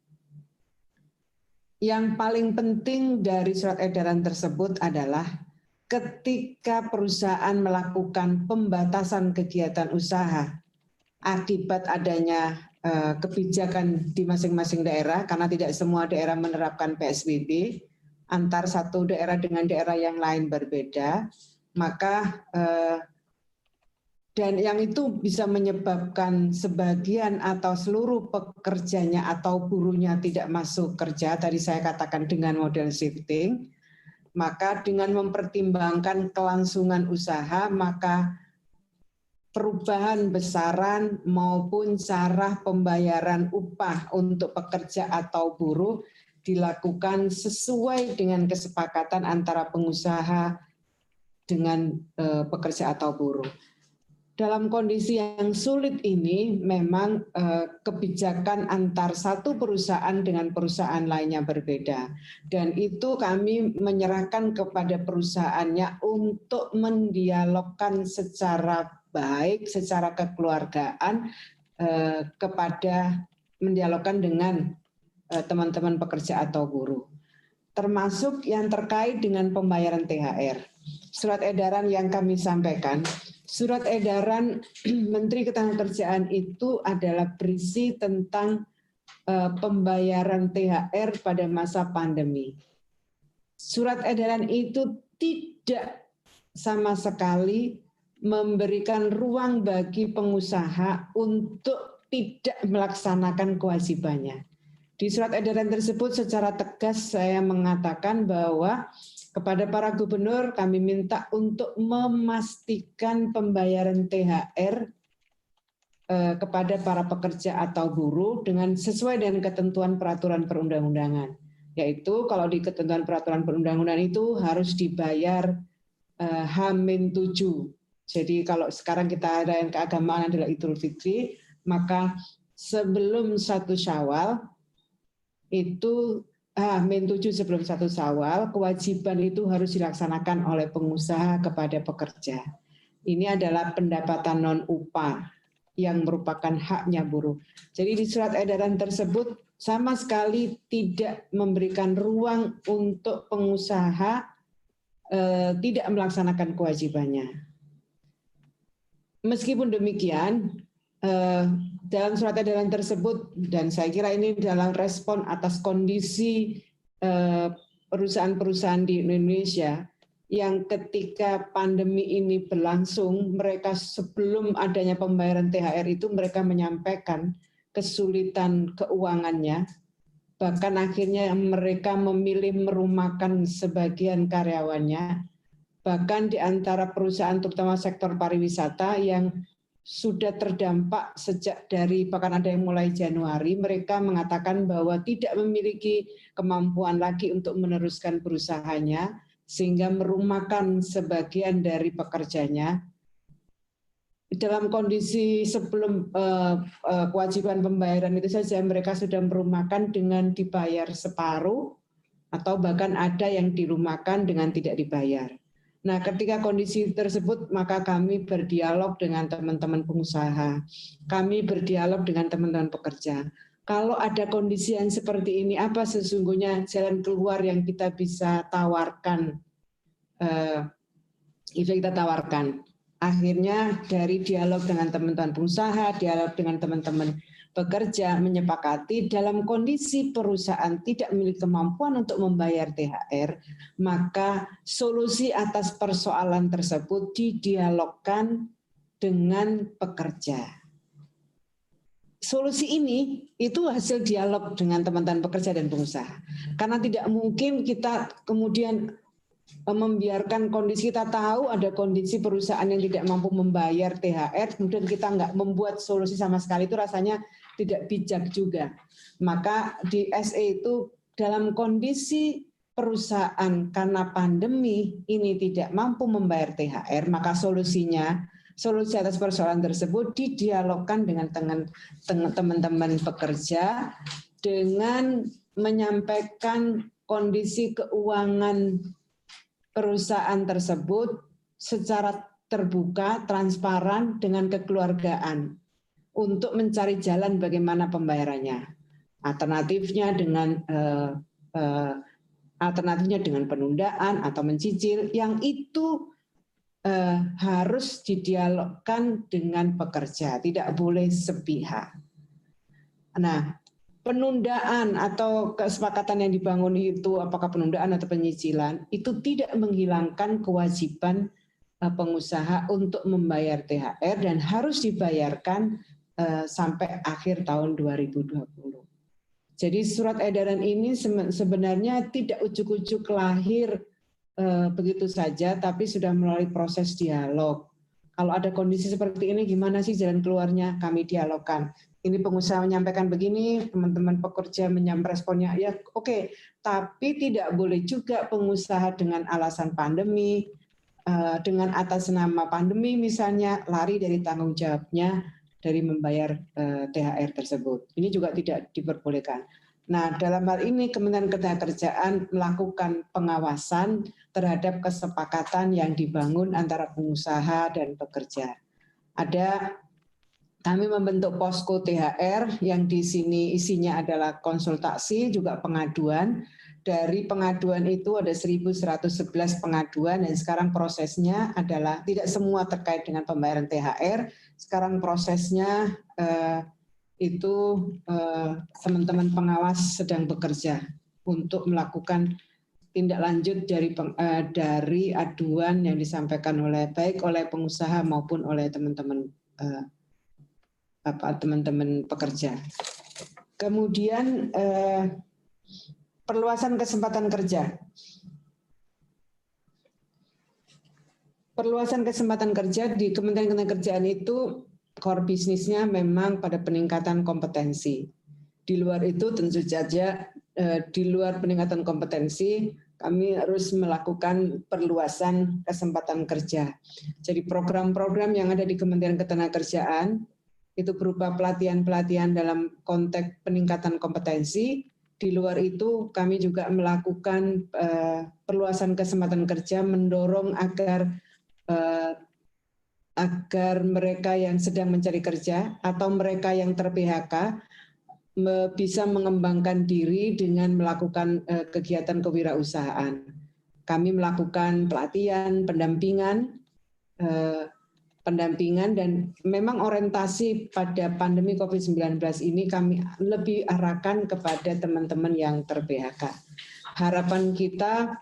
Yang paling penting dari surat edaran tersebut adalah ketika perusahaan melakukan pembatasan kegiatan usaha akibat adanya kebijakan di masing-masing daerah, karena tidak semua daerah menerapkan PSBB, antar satu daerah dengan daerah yang lain berbeda, maka dan yang itu bisa menyebabkan sebagian atau seluruh pekerjanya atau buruhnya tidak masuk kerja, tadi saya katakan dengan model shifting, maka dengan mempertimbangkan kelangsungan usaha, maka perubahan besaran maupun cara pembayaran upah untuk pekerja atau buruh dilakukan sesuai dengan kesepakatan antara pengusaha dengan pekerja atau buruh. Dalam kondisi yang sulit ini memang kebijakan antar satu perusahaan dengan perusahaan lainnya berbeda, dan itu kami menyerahkan kepada perusahaannya untuk mendialogkan secara baik, secara kekeluargaan mendialogkan dengan teman-teman pekerja atau buruh, termasuk yang terkait dengan pembayaran THR. Surat edaran yang kami sampaikan, surat edaran Menteri Ketenagakerjaan itu adalah berisi tentang pembayaran THR pada masa pandemi. Surat edaran itu tidak sama sekali memberikan ruang bagi pengusaha untuk tidak melaksanakan kewajibannya. Di surat edaran tersebut secara tegas saya mengatakan bahwa kepada para gubernur kami minta untuk memastikan pembayaran THR kepada para pekerja atau buruh dengan sesuai dengan ketentuan peraturan perundang-undangan. Yaitu kalau di ketentuan peraturan perundang-undangan itu harus dibayar H-7. Jadi kalau sekarang kita ada yang keagamaan adalah Idul Fitri, maka sebelum 1 Syawal itu H-7 sebelum 1 Syawal, kewajiban itu harus dilaksanakan oleh pengusaha kepada pekerja. Ini adalah pendapatan non-upah yang merupakan haknya buruh. Jadi di surat edaran tersebut sama sekali tidak memberikan ruang untuk pengusaha tidak melaksanakan kewajibannya. Meskipun demikian, dalam surat edaran tersebut, dan saya kira ini dalam respon atas kondisi perusahaan-perusahaan di Indonesia yang ketika pandemi ini berlangsung, mereka sebelum adanya pembayaran THR itu mereka menyampaikan kesulitan keuangannya, bahkan akhirnya mereka memilih merumahkan sebagian karyawannya, bahkan di antara perusahaan terutama sektor pariwisata yang sudah terdampak sejak dari bahkan ada yang mulai Januari, mereka mengatakan bahwa tidak memiliki kemampuan lagi untuk meneruskan perusahaannya sehingga merumahkan sebagian dari pekerjanya. Dalam kondisi sebelum kewajiban pembayaran itu saja mereka sudah merumahkan dengan dibayar separuh atau bahkan ada yang dirumahkan dengan tidak dibayar. Nah, ketika kondisi tersebut, maka kami berdialog dengan teman-teman pengusaha, kami berdialog dengan teman-teman pekerja. Kalau ada kondisi yang seperti ini, apa sesungguhnya jalan keluar yang kita bisa tawarkan? Akhirnya dari dialog dengan teman-teman pengusaha, dialog dengan teman-teman pekerja menyepakati dalam kondisi perusahaan tidak memiliki kemampuan untuk membayar THR, maka solusi atas persoalan tersebut didialogkan dengan pekerja. Solusi ini itu hasil dialog dengan teman-teman pekerja dan pengusaha. Karena tidak mungkin kita kemudian membiarkan kondisi, kita tahu ada kondisi perusahaan yang tidak mampu membayar THR, kemudian kita nggak membuat solusi sama sekali, itu rasanya tidak bijak juga. Maka di SE itu dalam kondisi perusahaan karena pandemi ini tidak mampu membayar THR, maka solusi atas persoalan tersebut didialogkan dengan teman-teman pekerja dengan menyampaikan kondisi keuangan perusahaan tersebut secara terbuka, transparan, dengan kekeluargaan untuk mencari jalan bagaimana pembayarannya. Alternatifnya dengan penundaan atau mencicil, yang itu harus didialogkan dengan pekerja, tidak boleh sepihak. Nah, penundaan atau kesepakatan yang dibangun itu, apakah penundaan atau penyicilan, itu tidak menghilangkan kewajiban pengusaha untuk membayar THR dan harus dibayarkan sampai akhir tahun 2020. Jadi surat edaran ini sebenarnya tidak ujuk-ujuk lahir begitu saja, tapi sudah melalui proses dialog. Kalau ada kondisi seperti ini, gimana sih jalan keluarnya? Kami dialogkan. ini pengusaha menyampaikan begini, teman-teman pekerja responnya ya oke, tapi tidak boleh juga pengusaha dengan alasan pandemi, dengan atas nama pandemi misalnya lari dari tanggung jawabnya dari membayar THR tersebut. Ini juga tidak diperbolehkan. Nah, dalam hal ini Kementerian Ketenagakerjaan melakukan pengawasan terhadap kesepakatan yang dibangun antara pengusaha dan pekerja. Kami membentuk posko THR yang di sini isinya adalah konsultasi, juga pengaduan. Dari pengaduan itu ada 1.111 pengaduan dan sekarang prosesnya adalah tidak semua terkait dengan pembayaran THR. Sekarang prosesnya teman-teman pengawas sedang bekerja untuk melakukan tindak lanjut dari aduan yang disampaikan baik oleh pengusaha maupun oleh teman-teman pekerja. Kemudian perluasan kesempatan kerja. Perluasan kesempatan kerja di Kementerian Ketenagakerjaan itu core bisnisnya memang pada peningkatan kompetensi. Di luar itu tentu saja di luar peningkatan kompetensi kami harus melakukan perluasan kesempatan kerja. Jadi program-program yang ada di Kementerian Ketenagakerjaan itu berupa pelatihan-pelatihan dalam konteks peningkatan kompetensi. Di luar itu kami juga melakukan perluasan kesempatan kerja, mendorong agar mereka yang sedang mencari kerja atau mereka yang ter-PHK bisa mengembangkan diri dengan melakukan kegiatan kewirausahaan. Kami melakukan pelatihan, pendampingan dan memang orientasi pada pandemi COVID-19 ini kami lebih arahkan kepada teman-teman yang ter-PHK. Harapan kita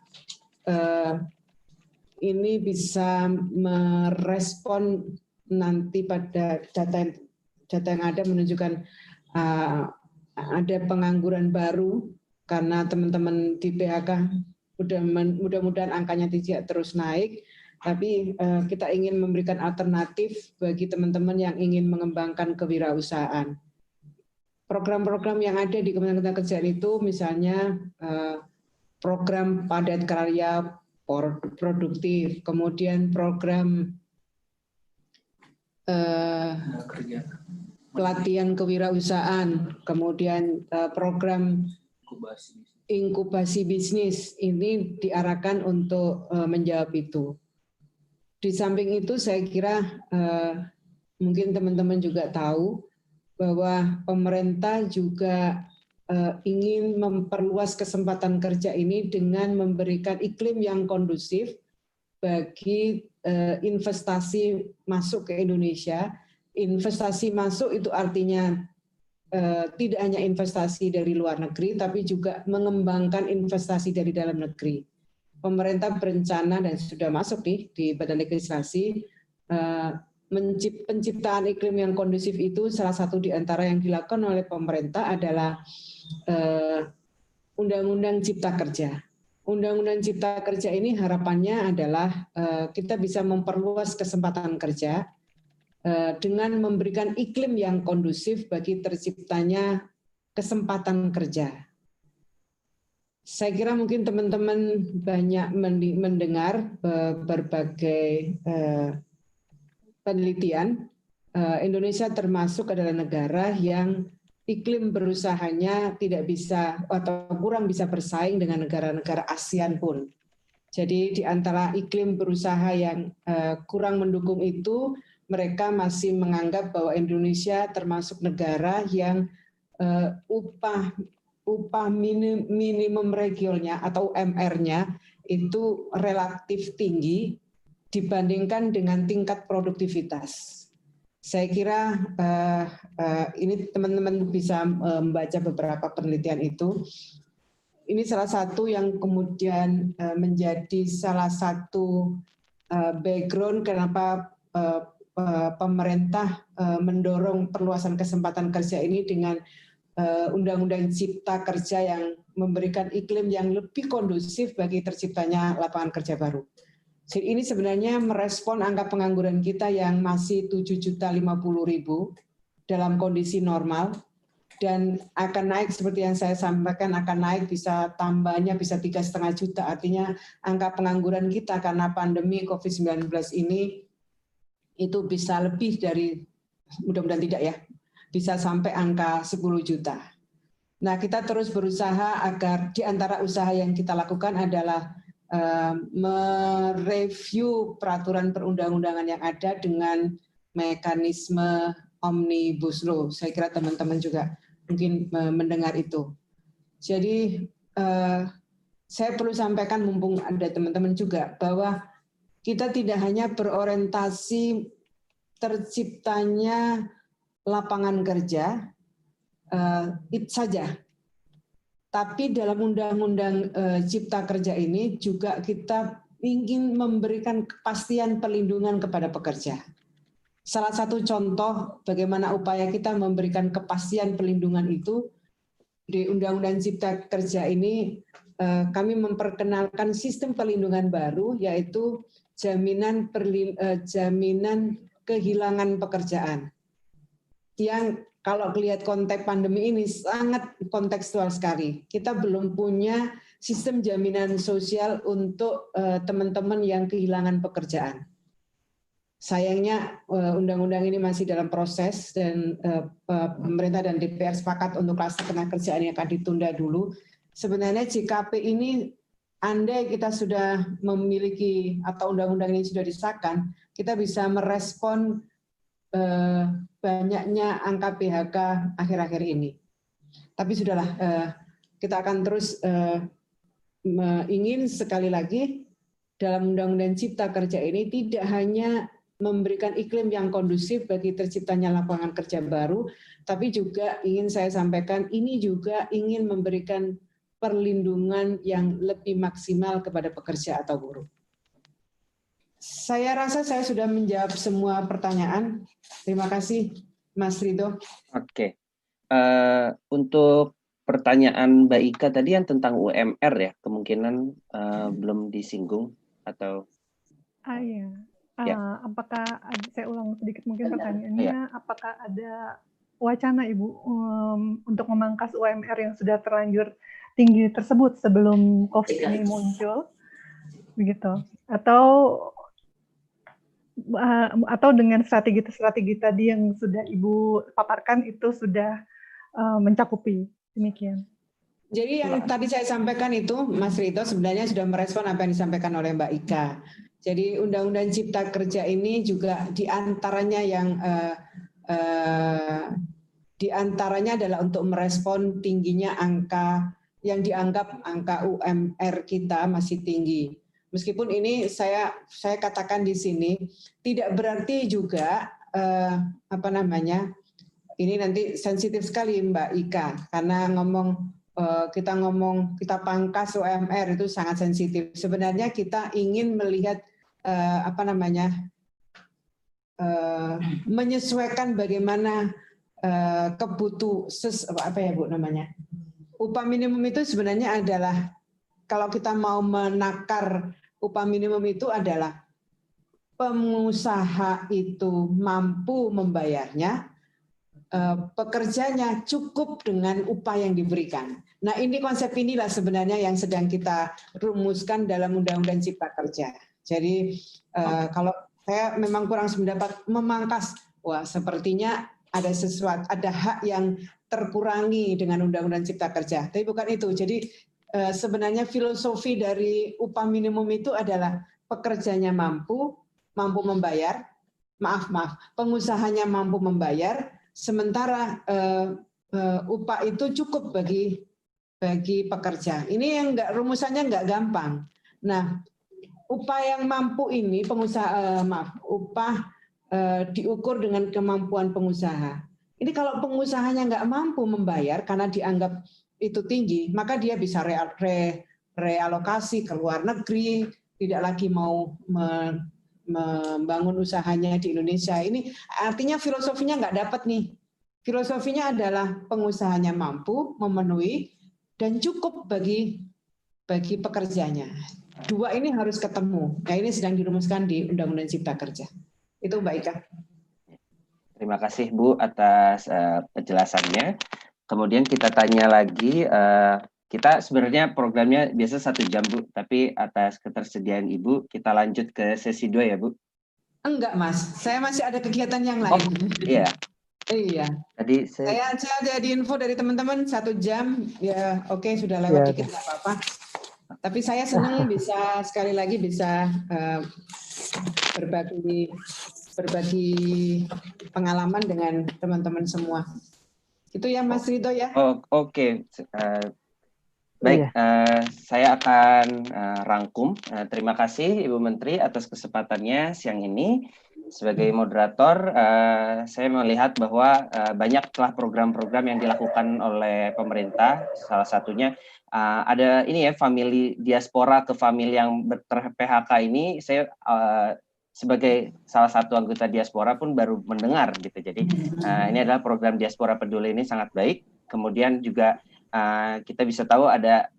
ini bisa merespon nanti pada data yang ada menunjukkan ada pengangguran baru karena teman-teman di PHK mudah-mudahan angkanya tidak terus naik. Tapi kita ingin memberikan alternatif bagi teman-teman yang ingin mengembangkan kewirausahaan. Program-program yang ada di Kementerian Ketenagakerjaan itu misalnya program padat karya produktif, kemudian program pelatihan kewirausahaan, kemudian program inkubasi bisnis ini diarahkan untuk menjawab itu. Di samping itu saya kira mungkin teman-teman juga tahu bahwa pemerintah juga ingin memperluas kesempatan kerja ini dengan memberikan iklim yang kondusif bagi investasi masuk ke Indonesia. Investasi masuk itu artinya tidak hanya investasi dari luar negeri, tapi juga mengembangkan investasi dari dalam negeri. Pemerintah berencana dan sudah masuk di Badan Legislasi penciptaan iklim yang kondusif itu salah satu di antara yang dilakukan oleh pemerintah adalah Undang-Undang Cipta Kerja. Undang-Undang Cipta Kerja ini harapannya adalah kita bisa memperluas kesempatan kerja dengan memberikan iklim yang kondusif bagi terciptanya kesempatan kerja. Saya kira mungkin teman-teman banyak mendengar berbagai penelitian. Indonesia termasuk adalah negara yang iklim berusahanya tidak bisa atau kurang bisa bersaing dengan negara-negara ASEAN pun. Jadi di antara iklim berusaha yang kurang mendukung itu, mereka masih menganggap bahwa Indonesia termasuk negara yang upah minimum regionalnya atau UMR-nya itu relatif tinggi dibandingkan dengan tingkat produktivitas. Saya kira ini teman-teman bisa membaca beberapa penelitian itu. Ini salah satu yang kemudian menjadi salah satu background kenapa pemerintah mendorong perluasan kesempatan kerja ini dengan Undang-Undang Cipta Kerja yang memberikan iklim yang lebih kondusif bagi terciptanya lapangan kerja baru. Ini sebenarnya merespon angka pengangguran kita yang masih 7.050.000 dalam kondisi normal dan akan naik seperti yang saya sampaikan, akan naik bisa tambahnya bisa 3,5 juta. Artinya angka pengangguran kita karena pandemi COVID-19 ini itu bisa lebih dari, mudah-mudahan tidak ya, bisa sampai angka 10 juta. Nah, kita terus berusaha agar di antara usaha yang kita lakukan adalah mereview peraturan perundang-undangan yang ada dengan mekanisme Omnibus Law. Saya kira teman-teman juga mungkin mendengar itu. Jadi saya perlu sampaikan mumpung ada teman-teman juga bahwa kita tidak hanya berorientasi terciptanya lapangan kerja itu saja. Tapi dalam Undang-Undang Cipta Kerja ini juga kita ingin memberikan kepastian perlindungan kepada pekerja. Salah satu contoh bagaimana upaya kita memberikan kepastian perlindungan itu di Undang-Undang Cipta Kerja ini kami memperkenalkan sistem perlindungan baru yaitu jaminan kehilangan pekerjaan. Yang kalau lihat konteks pandemi ini sangat kontekstual sekali. Kita belum punya sistem jaminan sosial untuk teman-teman yang kehilangan pekerjaan. Sayangnya undang-undang ini masih dalam proses dan pemerintah dan DPR sepakat untuk kluster ketenagakerjaan yang akan ditunda dulu. Sebenarnya JKP ini andai kita sudah memiliki atau undang-undang ini sudah disahkan, kita bisa merespon banyaknya angka PHK akhir-akhir ini. Tapi sudahlah, kita akan terus ingin sekali lagi dalam Undang-Undang Cipta Kerja ini tidak hanya memberikan iklim yang kondusif bagi terciptanya lapangan kerja baru, tapi juga ingin saya sampaikan ini juga ingin memberikan perlindungan yang lebih maksimal kepada pekerja atau buruh. Saya rasa saya sudah menjawab semua pertanyaan. Terima kasih, Mas Ridho. Oke. Untuk pertanyaan Mbak Ika tadi yang tentang UMR ya, kemungkinan belum disinggung atau? Iya. Ya. Apakah saya ulang sedikit mungkin pertanyaannya, apakah ada wacana Ibu untuk memangkas UMR yang sudah terlanjur tinggi tersebut sebelum COVID ini muncul, begitu? Atau dengan strategi tadi yang sudah Ibu paparkan itu sudah mencakupi, demikian. Jadi yang tadi saya sampaikan itu, Mas Rito, sebenarnya sudah merespon apa yang disampaikan oleh Mbak Ika. Jadi Undang-Undang Cipta Kerja ini juga diantaranya adalah untuk merespon tingginya angka yang dianggap angka UMR kita masih tinggi. Meskipun ini saya katakan di sini tidak berarti juga ini nanti sensitif sekali Mbak Ika karena kita pangkas UMR itu sangat sensitif. Sebenarnya kita ingin melihat menyesuaikan bagaimana upah minimum itu sebenarnya adalah kalau kita mau menakar upah minimum itu adalah pengusaha itu mampu membayarnya, pekerjanya cukup dengan upah yang diberikan. Nah, ini konsep inilah sebenarnya yang sedang kita rumuskan dalam Undang-Undang Cipta Kerja. Jadi kalau saya memang kurang sependapat memangkas, wah sepertinya ada hak yang terkurangi dengan Undang-Undang Cipta Kerja. Tapi bukan itu. Jadi sebenarnya filosofi dari upah minimum itu adalah pekerjanya mampu membayar, pengusahanya mampu membayar, sementara upah itu cukup bagi pekerja. Ini yang rumusannya nggak gampang. Nah, upah yang mampu ini upah diukur dengan kemampuan pengusaha. Ini kalau pengusahanya nggak mampu membayar karena dianggap itu tinggi, maka dia bisa realokasi ke luar negeri, tidak lagi mau membangun usahanya di Indonesia. Ini artinya filosofinya nggak dapat nih. Filosofinya adalah pengusahanya mampu memenuhi dan cukup bagi pekerjanya. Dua ini harus ketemu. Nah, ini sedang dirumuskan di Undang-Undang Cipta Kerja. Itu Mbak Ika. Terima kasih Bu atas penjelasannya. Kemudian kita tanya lagi, kita sebenarnya programnya biasa 1 jam Bu, tapi atas ketersediaan Ibu kita lanjut ke sesi 2 ya Bu. Enggak Mas, saya masih ada kegiatan yang lain. Iya. Iya. Tadi Saya ada di info dari teman-teman 1 jam, ya oke sudah lewat dikit nggak apa-apa. Tapi saya senang bisa sekali lagi bisa berbagi pengalaman dengan teman-teman semua. Itu ya Mas Ridho ya. Oke. Baik, saya akan rangkum. Terima kasih Ibu Menteri atas kesempatannya siang ini. Sebagai moderator, saya melihat bahwa banyaklah program-program yang dilakukan oleh pemerintah. Salah satunya ada ini ya, famili diaspora ke famili yang ter-PHK ini. Saya sebagai salah satu anggota diaspora pun baru mendengar gitu. Jadi ini adalah program Diaspora Peduli, ini sangat baik. Kemudian juga kita bisa tahu ada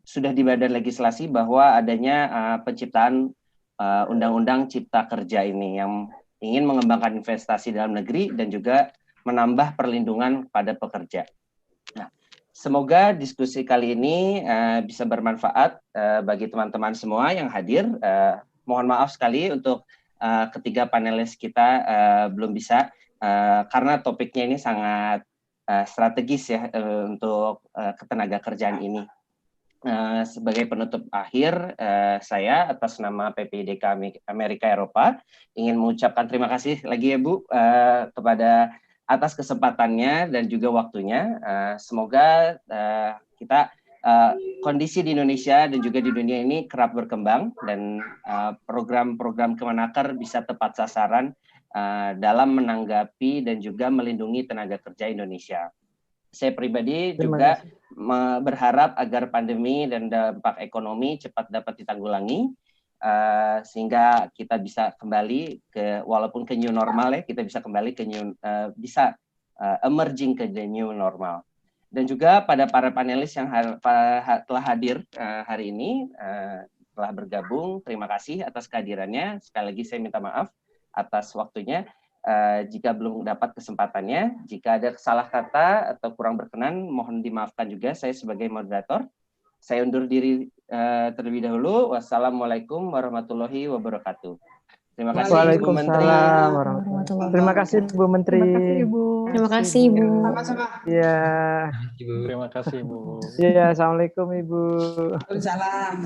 sudah di badan legislasi bahwa adanya penciptaan Undang-Undang Cipta Kerja ini yang ingin mengembangkan investasi dalam negeri dan juga menambah perlindungan pada pekerja. Nah, semoga diskusi kali ini bisa bermanfaat bagi teman-teman semua yang hadir. Mohon maaf sekali untuk ketiga panelis kita belum bisa karena topiknya ini sangat strategis ya untuk ketenaga kerjaan ini. Sebagai penutup akhir, saya atas nama PPIDK Amerika Eropa ingin mengucapkan terima kasih lagi ya Bu kepada atas kesempatannya dan juga waktunya. Semoga kita kondisi di Indonesia dan juga di dunia ini kerap berkembang dan program-program Kemenaker bisa tepat sasaran dalam menanggapi dan juga melindungi tenaga kerja Indonesia. Saya pribadi juga berharap agar pandemi dan dampak ekonomi cepat dapat ditanggulangi sehingga kita bisa kembali ke, walaupun ke new normal ya, kita bisa kembali ke emerging ke the new normal. Dan juga pada para panelis yang telah hadir hari ini, telah bergabung, terima kasih atas kehadirannya. Sekali lagi saya minta maaf atas waktunya. Jika belum dapat kesempatannya, jika ada salah kata atau kurang berkenan, mohon dimaafkan juga saya sebagai moderator. Saya undur diri terlebih dahulu. Wassalamualaikum warahmatullahi wabarakatuh. Terima kasih Ibu Menteri. Terima kasih Bu Menteri. Terima kasih Ibu. Terima kasih Ibu. Sama-sama. Iya. Terima kasih Ibu. Iya, assalamualaikum Ibu. Waalaikumsalam.